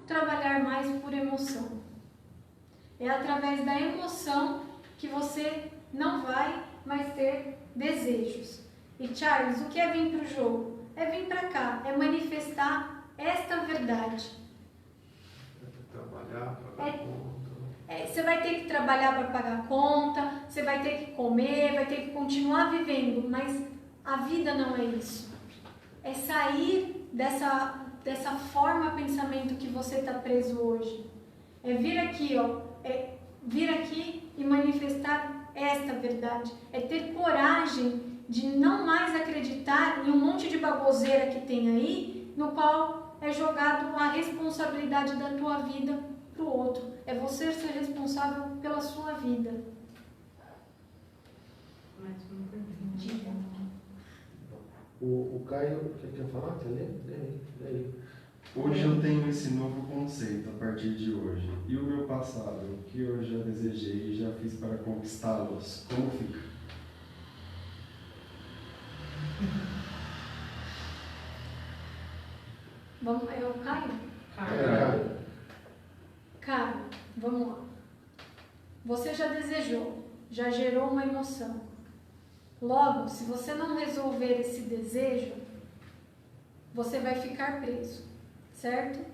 trabalhar mais por emoção. É através da emoção que você não vai mais ter desejos. E Charles, o que é vir para o jogo? É vir para cá, é manifestar esta verdade. Trabalhar para dar conta. Você vai ter que trabalhar para pagar conta, você vai ter que comer, vai ter que continuar vivendo, mas a vida não é isso. É sair dessa forma de pensamento que você está preso hoje. É vir aqui, vir aqui e manifestar esta verdade. É ter coragem de não mais acreditar em um monte de baboseira que tem aí, no qual é jogado a responsabilidade da tua vida para o outro. É você ser responsável pela sua vida. Mais uma pergunta. O Caio, quer falar? Quer ler? Lê aí. Hoje eu tenho esse novo conceito a partir de hoje. E o meu passado, o que eu já desejei e já fiz para conquistá-los, como fica? É o Caio? Caio. Caio, vamos lá. Você já desejou, já gerou uma emoção. Logo, se você não resolver esse desejo, você vai ficar preso, certo?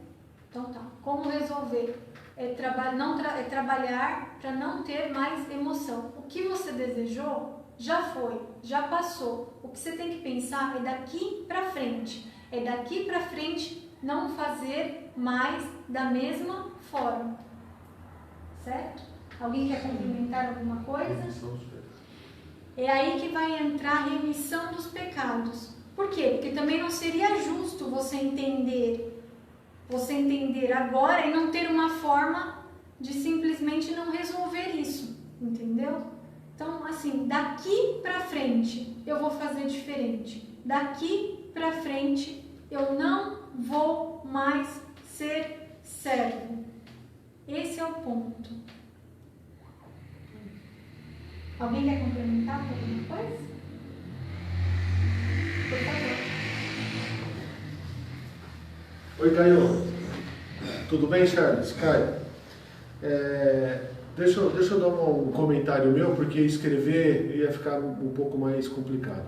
Então tá. Como resolver? É trabalhar para não ter mais emoção. O que você desejou já foi, já passou. O que você tem que pensar é daqui para frente. É daqui para frente não fazer mais da mesma forma. Certo? Alguém quer complementar alguma coisa? É aí que vai entrar a remissão dos pecados. Por quê? Porque também não seria justo você entender agora e não ter uma forma de simplesmente não resolver isso, entendeu? Então, assim, daqui pra frente eu vou fazer diferente. Daqui pra frente eu não vou mais ser servo. Esse é o ponto. Alguém quer complementar alguma coisa? Por favor. Oi, Caio. Tudo bem, Charles? Caio. Deixa eu dar um comentário meu, porque escrever ia ficar um pouco mais complicado.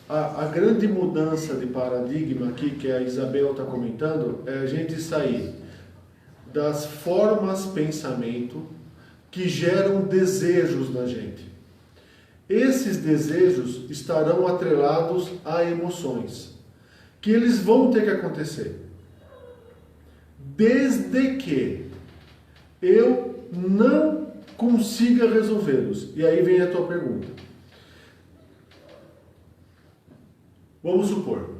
A grande mudança de paradigma aqui, que a Isabel está comentando, é a gente sair das formas pensamento que geram desejos na gente. Esses desejos estarão atrelados a emoções, que eles vão ter que acontecer. Desde que eu não consiga resolvê-los. E aí vem a tua pergunta. Vamos supor,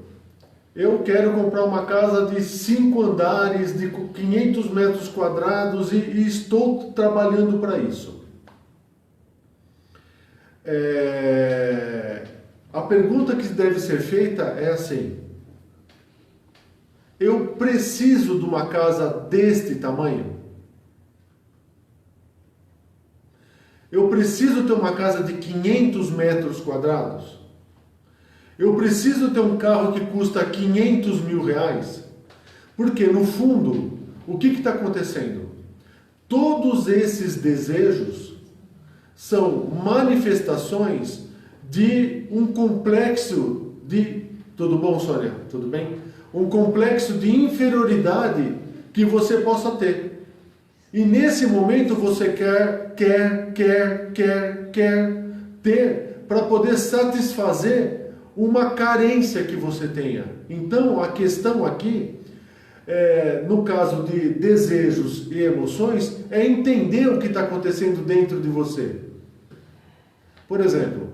eu quero comprar uma casa de 5 andares, de 500 metros quadrados e estou trabalhando para isso. A pergunta que deve ser feita é assim: eu preciso de uma casa deste tamanho? Eu preciso ter uma casa de 500 metros quadrados? Eu preciso ter um carro que custa 500 mil reais? Porque, no fundo, o que está acontecendo? Todos esses desejos são manifestações de um complexo de... Tudo bom, Sônia? Tudo bem? Um complexo de inferioridade que você possa ter. E nesse momento você quer ter para poder satisfazer uma carência que você tenha. Então, a questão aqui, no caso de desejos e emoções, é entender o que está acontecendo dentro de você. Por exemplo,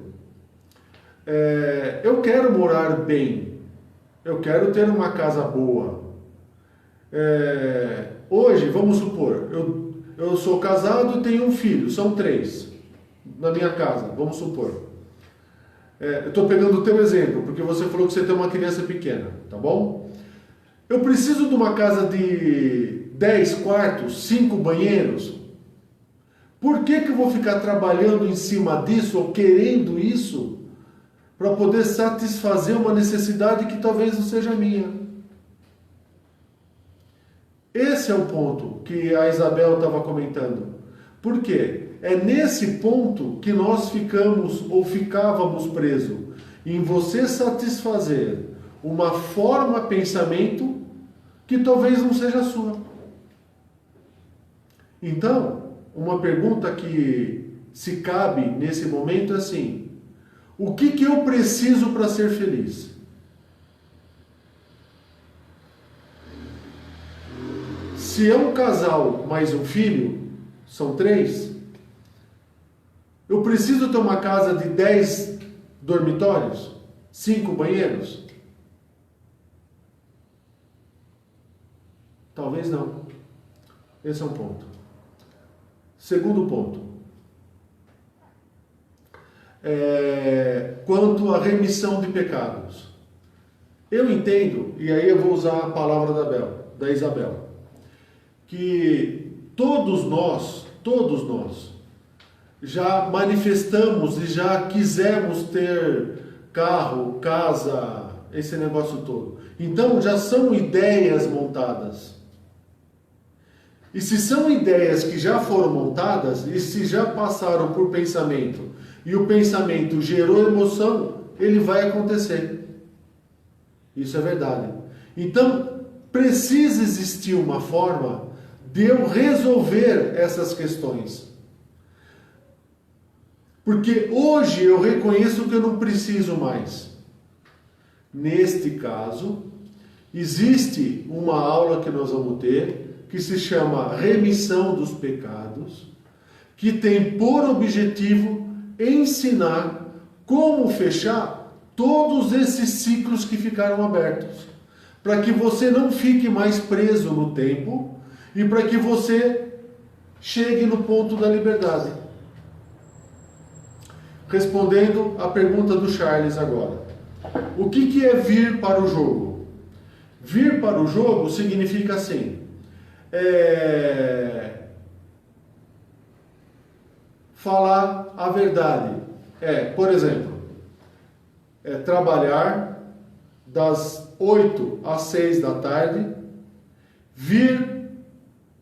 eu quero morar bem, eu quero ter uma casa boa. Hoje, vamos supor, eu sou casado e tenho um filho, são 3 na minha casa, vamos supor. Eu estou pegando o teu exemplo, porque você falou que você tem uma criança pequena, tá bom? Eu preciso de uma casa de 10 quartos, 5 banheiros. Por que eu vou ficar trabalhando em cima disso, ou querendo isso, para poder satisfazer uma necessidade que talvez não seja minha? Esse é o ponto que a Isabel estava comentando. Por quê? É nesse ponto que nós ficamos ou ficávamos presos, em você satisfazer uma forma pensamento que talvez não seja sua. Então, uma pergunta que se cabe nesse momento é assim: o que eu preciso para ser feliz? Se é um casal mais um filho, são 3, eu preciso ter uma casa de 10 dormitórios, 5 banheiros? Talvez não. Esse é um ponto. Segundo ponto. Quanto à remissão de pecados. Eu entendo, e aí eu vou usar a palavra da Isabel, que todos nós já manifestamos e já quisemos ter carro, casa, esse negócio todo. Então já são ideias montadas. E se são ideias que já foram montadas, e se já passaram por pensamento, e o pensamento gerou emoção, ele vai acontecer. Isso é verdade. Então, precisa existir uma forma de eu resolver essas questões. Porque hoje eu reconheço que eu não preciso mais. Neste caso, existe uma aula que nós vamos ter, que se chama Remissão dos Pecados, que tem por objetivo ensinar como fechar todos esses ciclos que ficaram abertos, para que você não fique mais preso no tempo e para que você chegue no ponto da liberdade. Respondendo à pergunta do Charles agora. O que é vir para o jogo? Vir para o jogo significa assim, falar a verdade. Por exemplo, trabalhar das 8 às 6 da tarde, vir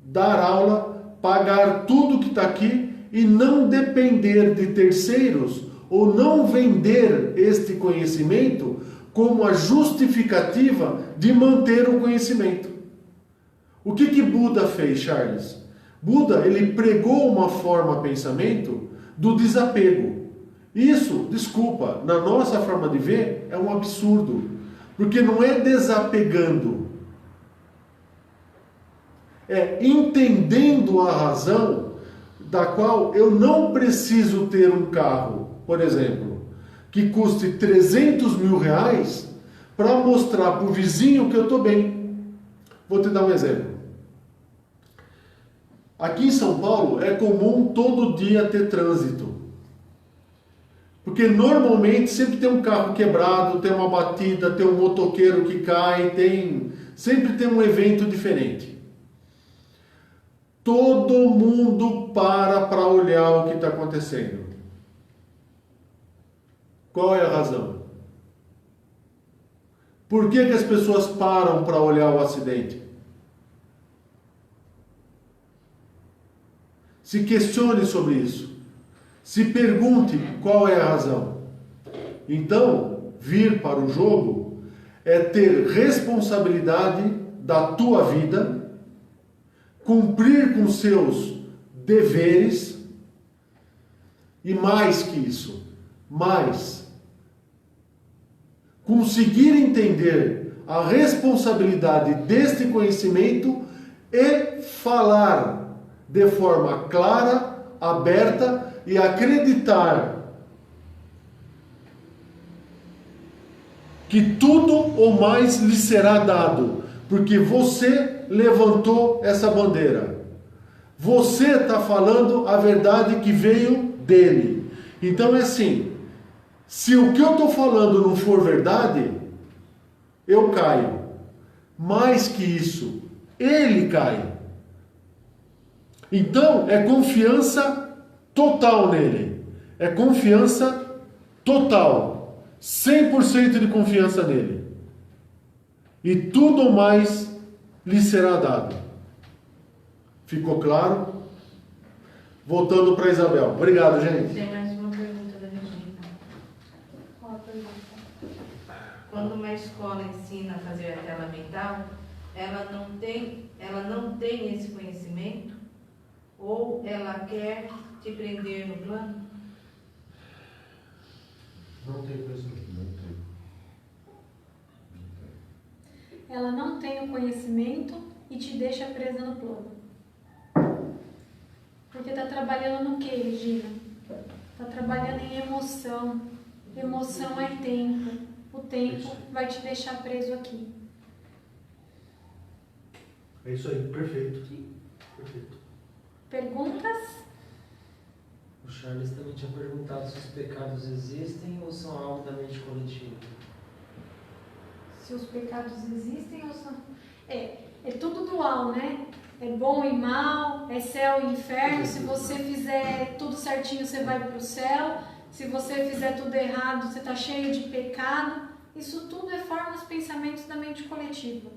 dar aula, pagar tudo que está aqui e não depender de terceiros ou não vender este conhecimento como a justificativa de manter o conhecimento. O que Buda fez, Charles? Buda, ele pregou uma forma de pensamento do desapego. Isso, desculpa, na nossa forma de ver, é um absurdo. Porque não é desapegando. É entendendo a razão da qual eu não preciso ter um carro, por exemplo, que custe 300 mil reais para mostrar para o vizinho que eu estou bem. Vou te dar um exemplo. Aqui em São Paulo é comum todo dia ter trânsito. Porque normalmente sempre tem um carro quebrado, tem uma batida, tem um motoqueiro que cai, sempre tem um evento diferente. Todo mundo para olhar o que está acontecendo. Qual é a razão? Por que as pessoas param para olhar o acidente? Se questione sobre isso. Se pergunte qual é a razão. Então, vir para o jogo é ter responsabilidade da tua vida, cumprir com seus deveres e mais que isso, conseguir entender a responsabilidade deste conhecimento e falar de forma clara, aberta e acreditar que tudo ou mais lhe será dado, porque você levantou essa bandeira. Você está falando a verdade que veio dele. Então é assim, se o que eu estou falando não for verdade, eu caio. Mais que isso, ele cai. Então é confiança total nele. É confiança total. 100% de confiança nele. E tudo mais lhe será dado. Ficou claro? Voltando para Isabel. Obrigado, gente. Tem mais uma pergunta da Regina. Qual a pergunta? Quando uma escola ensina a fazer a tela mental, ela não tem esse conhecimento? Ou ela quer te prender no plano? Não tem conhecimento. Ela não tem o conhecimento e te deixa presa no plano. Porque está trabalhando no que, Regina? Está trabalhando em emoção. Emoção é tempo. O tempo vai te deixar preso aqui. É isso aí, perfeito. Perfeito. Perguntas? O Charles também tinha perguntado se os pecados existem ou são algo da mente coletiva. Se os pecados existem ou são... É tudo dual, né? É bom e mal, é céu e inferno. Se você fizer tudo certinho, você vai para o céu. Se você fizer tudo errado, você está cheio de pecado. Isso tudo é formas, pensamentos da mente coletiva.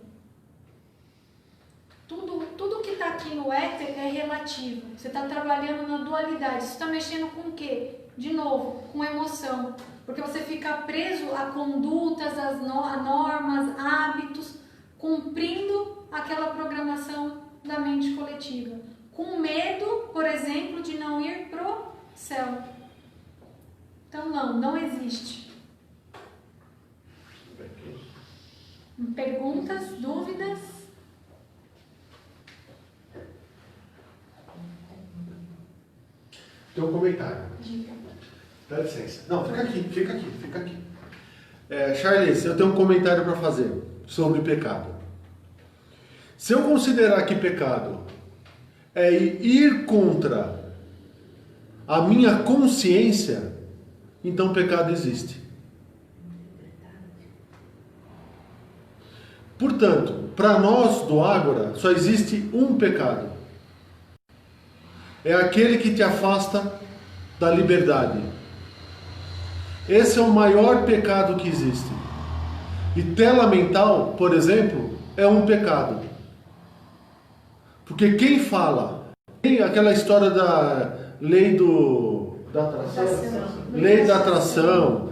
Tudo que está aqui no éter é relativo. Você está trabalhando na dualidade. Você está mexendo com o quê? De novo, com emoção. Porque você fica preso a condutas, a normas, hábitos, cumprindo aquela programação da mente coletiva. Com medo, por exemplo, de não ir pro céu. Então não existe. Perguntas, dúvidas? Tem um comentário. Diga. Dá licença. Não, fica aqui. Charles, eu tenho um comentário para fazer sobre pecado. Se eu considerar que pecado é ir contra a minha consciência, então pecado existe. Portanto, para nós do Ágora, só existe um pecado. É aquele que te afasta da liberdade. Esse é o maior pecado que existe. E tela mental, por exemplo, é um pecado. Porque quem fala, tem aquela história da lei da atração, lei da atração,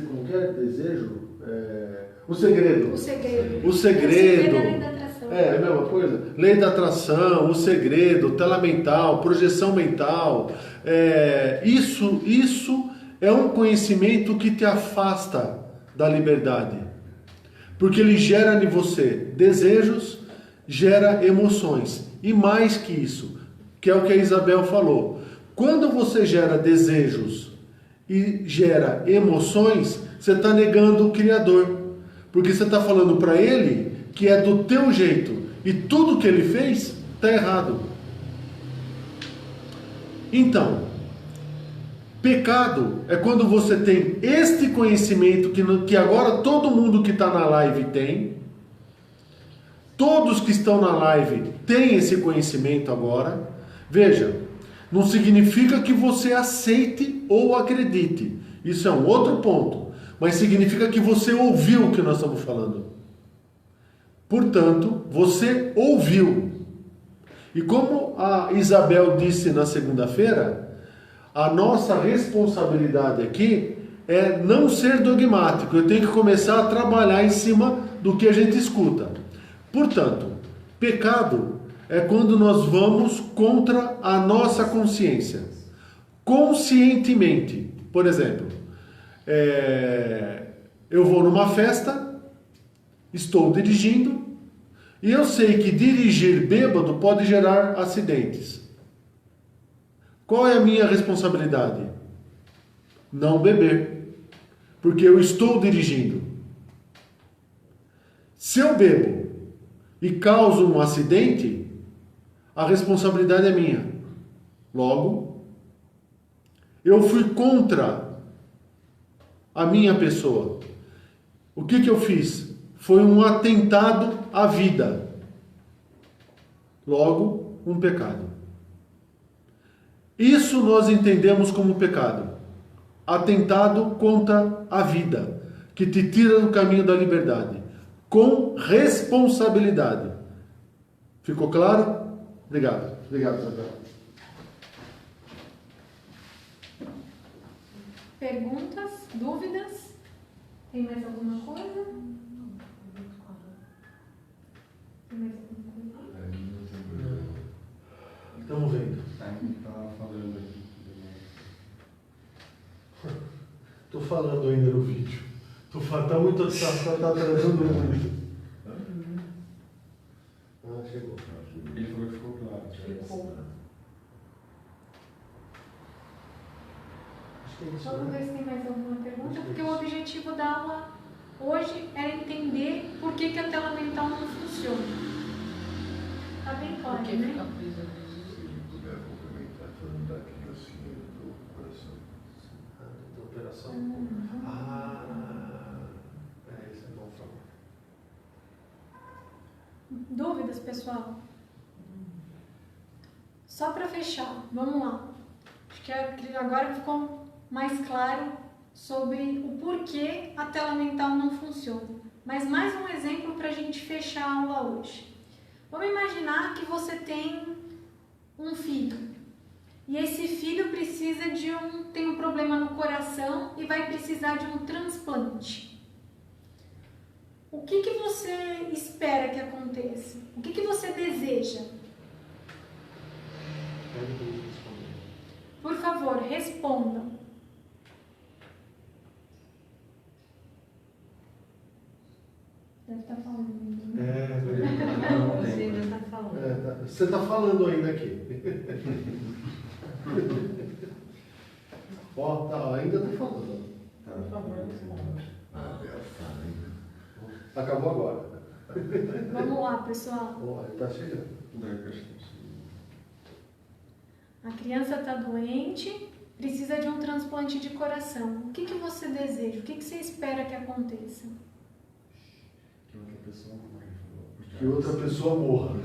como que é? Desejo? O segredo. O segredo. É a mesma coisa? Lei da atração, o segredo, tela mental, projeção mental. Isso é um conhecimento que te afasta da liberdade. Porque ele gera em você desejos, gera emoções. E mais que isso, que é o que a Isabel falou. Quando você gera desejos e gera emoções, você está negando o Criador. Porque você está falando para ele que é do teu jeito. E tudo que ele fez está errado. Então, pecado é quando você tem este conhecimento que agora todo mundo que está na live tem. Todos que estão na live têm esse conhecimento agora. Veja, não significa que você aceite ou acredite. Isso é um outro ponto. Mas significa que você ouviu o que nós estamos falando. Portanto, você ouviu. E como a Isabel disse na segunda-feira, a nossa responsabilidade aqui é não ser dogmático. Eu tenho que começar a trabalhar em cima do que a gente escuta. Portanto, pecado é quando nós vamos contra a nossa consciência. Conscientemente. Por exemplo, eu vou numa festa, estou dirigindo, e eu sei que dirigir bêbado pode gerar acidentes. Qual é a minha responsabilidade? Não beber, porque eu estou dirigindo. Se eu bebo e causo um acidente, a responsabilidade é minha. Logo, eu fui contra a minha pessoa. O que eu fiz? Foi um atentado à vida. Logo, um pecado. Isso nós entendemos como pecado. Atentado contra a vida, que te tira do caminho da liberdade. Com responsabilidade. Ficou claro? Obrigado. Obrigado, Isabel. Perguntas? Dúvidas? Tem mais alguma coisa? Tem mais alguma coisa? Estamos vendo. Estava falando aqui. Estou falando ainda no vídeo. Tá muito atrasando muito. Chegou. Ele falou que ficou claro. Ficou. Vamos ver se tem mais alguma pergunta, porque o objetivo da aula hoje é entender por que a tela mental não funciona. Está bem claro, né? Da operação? Isso é bom falar. Dúvidas, pessoal? Só para fechar, vamos lá. Acho que agora ficou mais claro sobre o porquê a tela mental não funciona. Mas mais um exemplo para a gente fechar a aula hoje. Vamos imaginar que você tem um filho. E esse filho tem um problema no coração e vai precisar de um transplante. O que você espera que aconteça? O que você deseja? Por favor, respondam. deve estar falando ainda. Você ainda está falando. Você está falando ainda aqui. Ó, ainda está falando. Por favor, responda. Acabou agora. Vamos lá, pessoal. Ó, está chegando. A criança está doente, precisa de um transplante de coração. O que você deseja? O que você espera que aconteça? Que outra pessoa morra. Que outra pessoa morra.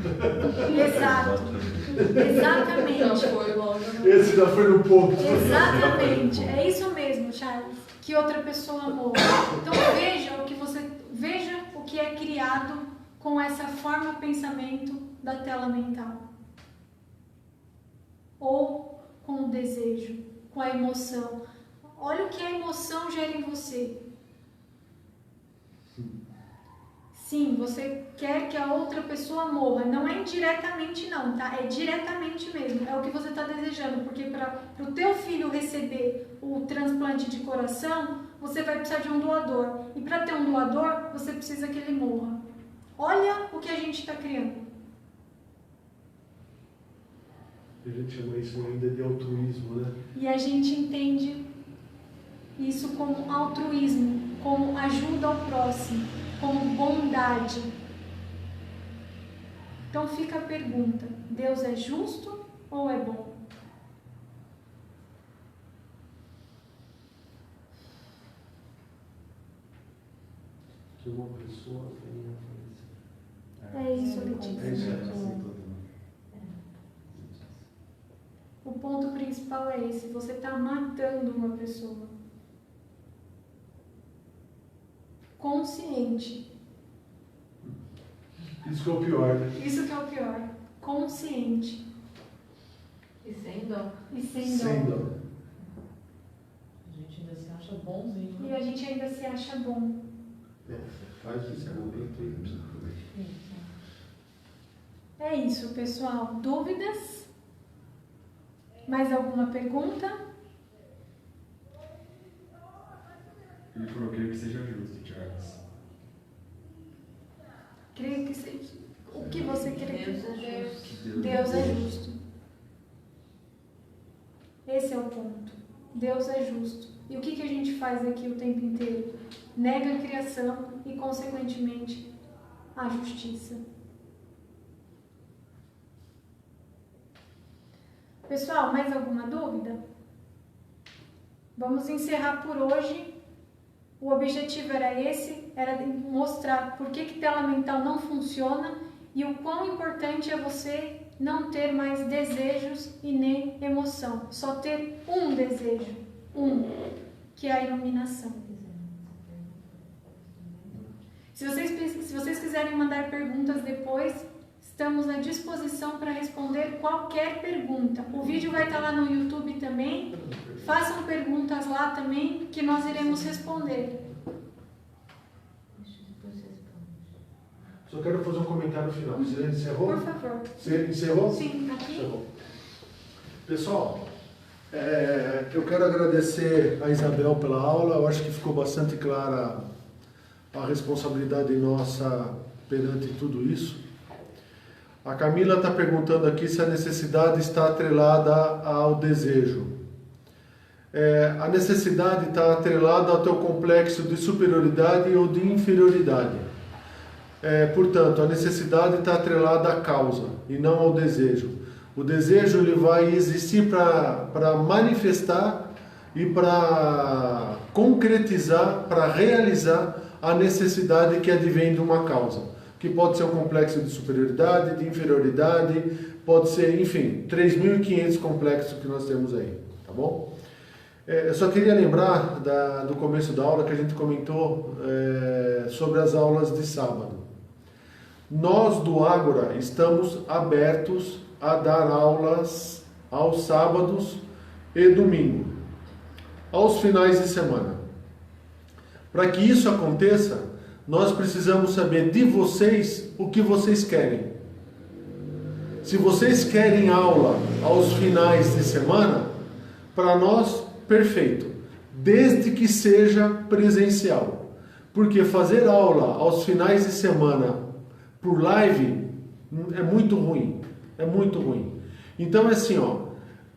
Exato. Exatamente. Já foi logo. Esse já foi no ponto. Exatamente. É isso mesmo, Charles. Que outra pessoa morra. Então veja o que é criado com essa forma de pensamento da tela mental. Ou com o desejo, com a emoção. Olha o que a emoção gera em você. Sim, você quer que a outra pessoa morra. Não é indiretamente não, tá? É diretamente mesmo. É o que você está desejando. Porque para o teu filho receber o transplante de coração, você vai precisar de um doador. E para ter um doador, você precisa que ele morra. Olha o que a gente está criando. A gente chama isso ainda de altruísmo, né? E a gente entende isso como altruísmo, como ajuda ao próximo, como bondade. Então fica a pergunta: Deus é justo ou é bom? Que uma pessoa venha É isso, Letícia. O ponto principal é esse: você está matando uma pessoa. Consciente. Isso que é o pior, né? Isso que é o pior. Consciente. E sem dó. E sem dó. Sem dó. A gente ainda se acha bonzinho. E a gente ainda se acha bom. Faz esse momento. É isso, pessoal. Dúvidas? Mais alguma pergunta? Ele falou que seja justo, Charles. Creio que seja. O que você crê? Deus é justo. Deus é justo. Esse é o ponto. Deus é justo. E o que a gente faz aqui o tempo inteiro? Nega a criação e, consequentemente, a justiça. Pessoal, mais alguma dúvida? Vamos encerrar por hoje. O objetivo era esse, era mostrar por que tela mental não funciona e o quão importante é você não ter mais desejos e nem emoção. Só ter um desejo, que é a iluminação. Se vocês quiserem mandar perguntas depois, estamos à disposição para responder qualquer pergunta. O vídeo vai estar lá no YouTube também. Façam perguntas lá também, que nós iremos responder. Só quero fazer um comentário final. Você encerrou? Por favor. Você encerrou? Sim, aqui. Encerrou. Pessoal, eu quero agradecer a Isabel pela aula. Eu acho que ficou bastante clara a responsabilidade nossa perante tudo isso. A Camila está perguntando aqui se a necessidade está atrelada ao desejo. A necessidade está atrelada ao teu complexo de superioridade ou de inferioridade. Portanto, a necessidade está atrelada à causa e não ao desejo. O desejo ele vai existir para manifestar e para concretizar, para realizar a necessidade que advém de uma causa. Que pode ser um complexo de superioridade, de inferioridade, pode ser, enfim, 3.500 complexos que nós temos aí, tá bom? Eu só queria lembrar do começo da aula que a gente comentou sobre as aulas de sábado. Nós do Ágora estamos abertos a dar aulas aos sábados e domingo, aos finais de semana. Para que isso aconteça, nós precisamos saber de vocês o que vocês querem. Se vocês querem aula aos finais de semana, para nós, perfeito, desde que seja presencial. Porque fazer aula aos finais de semana por live é muito ruim. É muito ruim. Então é assim, ó,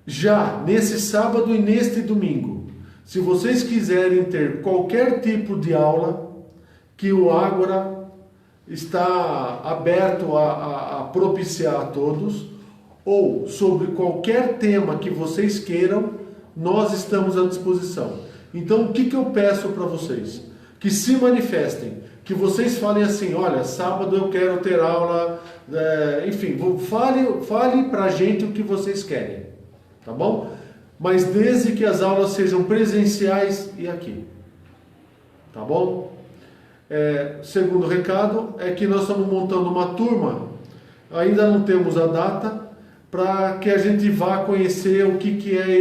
já nesse sábado e neste domingo, se vocês quiserem ter qualquer tipo de aula, que o Ágora está aberto a propiciar a todos, ou sobre qualquer tema que vocês queiram, nós estamos à disposição. Então o que eu peço para vocês? Que se manifestem, que vocês falem assim, olha, sábado eu quero ter aula, enfim, fale para a gente o que vocês querem, tá bom? Mas desde que as aulas sejam presenciais e aqui, tá bom? Segundo recado é que nós estamos montando uma turma, ainda não temos a data, para que a gente vá conhecer o que é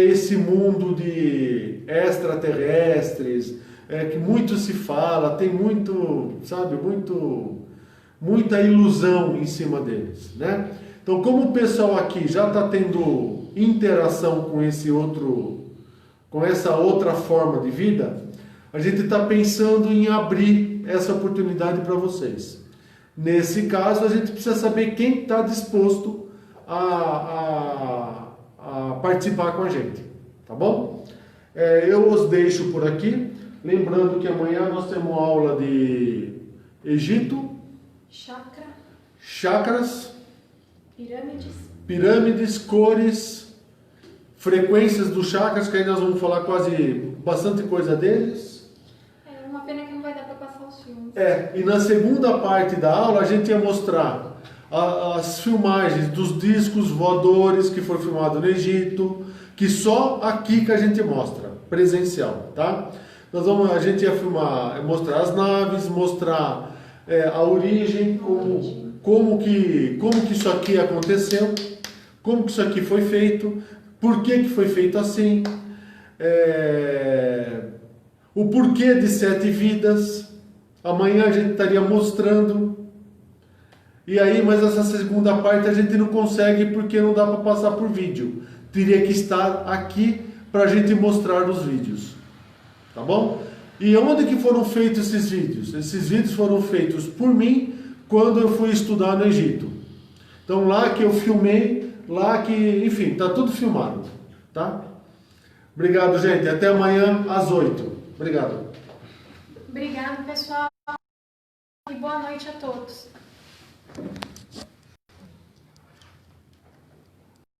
esse mundo de extraterrestres, que muito se fala, tem muito, sabe, muita ilusão em cima deles, né? Então, como o pessoal aqui já está tendo interação com essa outra forma de vida, a gente está pensando em abrir essa oportunidade para vocês. Nesse caso, a gente precisa saber quem está disposto a participar com a gente, tá bom? Eu os deixo por aqui, lembrando que amanhã nós temos aula de Egito, chakras, pirâmides, cores, frequências dos chakras, que aí nós vamos falar bastante coisa deles. É uma pena que não vai dar para passar os filmes. E na segunda parte da aula a gente ia mostrar as filmagens dos discos voadores que foi filmado no Egito, que só aqui que a gente mostra, presencial, tá? A gente ia mostrar as naves, mostrar a origem, como que isso aqui aconteceu, como que isso aqui foi feito, por que foi feito assim, o porquê de 7 vidas. Amanhã a gente estaria mostrando. E aí, mas essa segunda parte a gente não consegue porque não dá para passar por vídeo. Teria que estar aqui para a gente mostrar os vídeos. Tá bom? E onde que foram feitos esses vídeos? Esses vídeos foram feitos por mim quando eu fui estudar no Egito. Então lá que eu filmei, enfim, tá tudo filmado, tá? Obrigado, gente. Até amanhã às 8. Obrigado. Obrigado, pessoal. E boa noite a todos.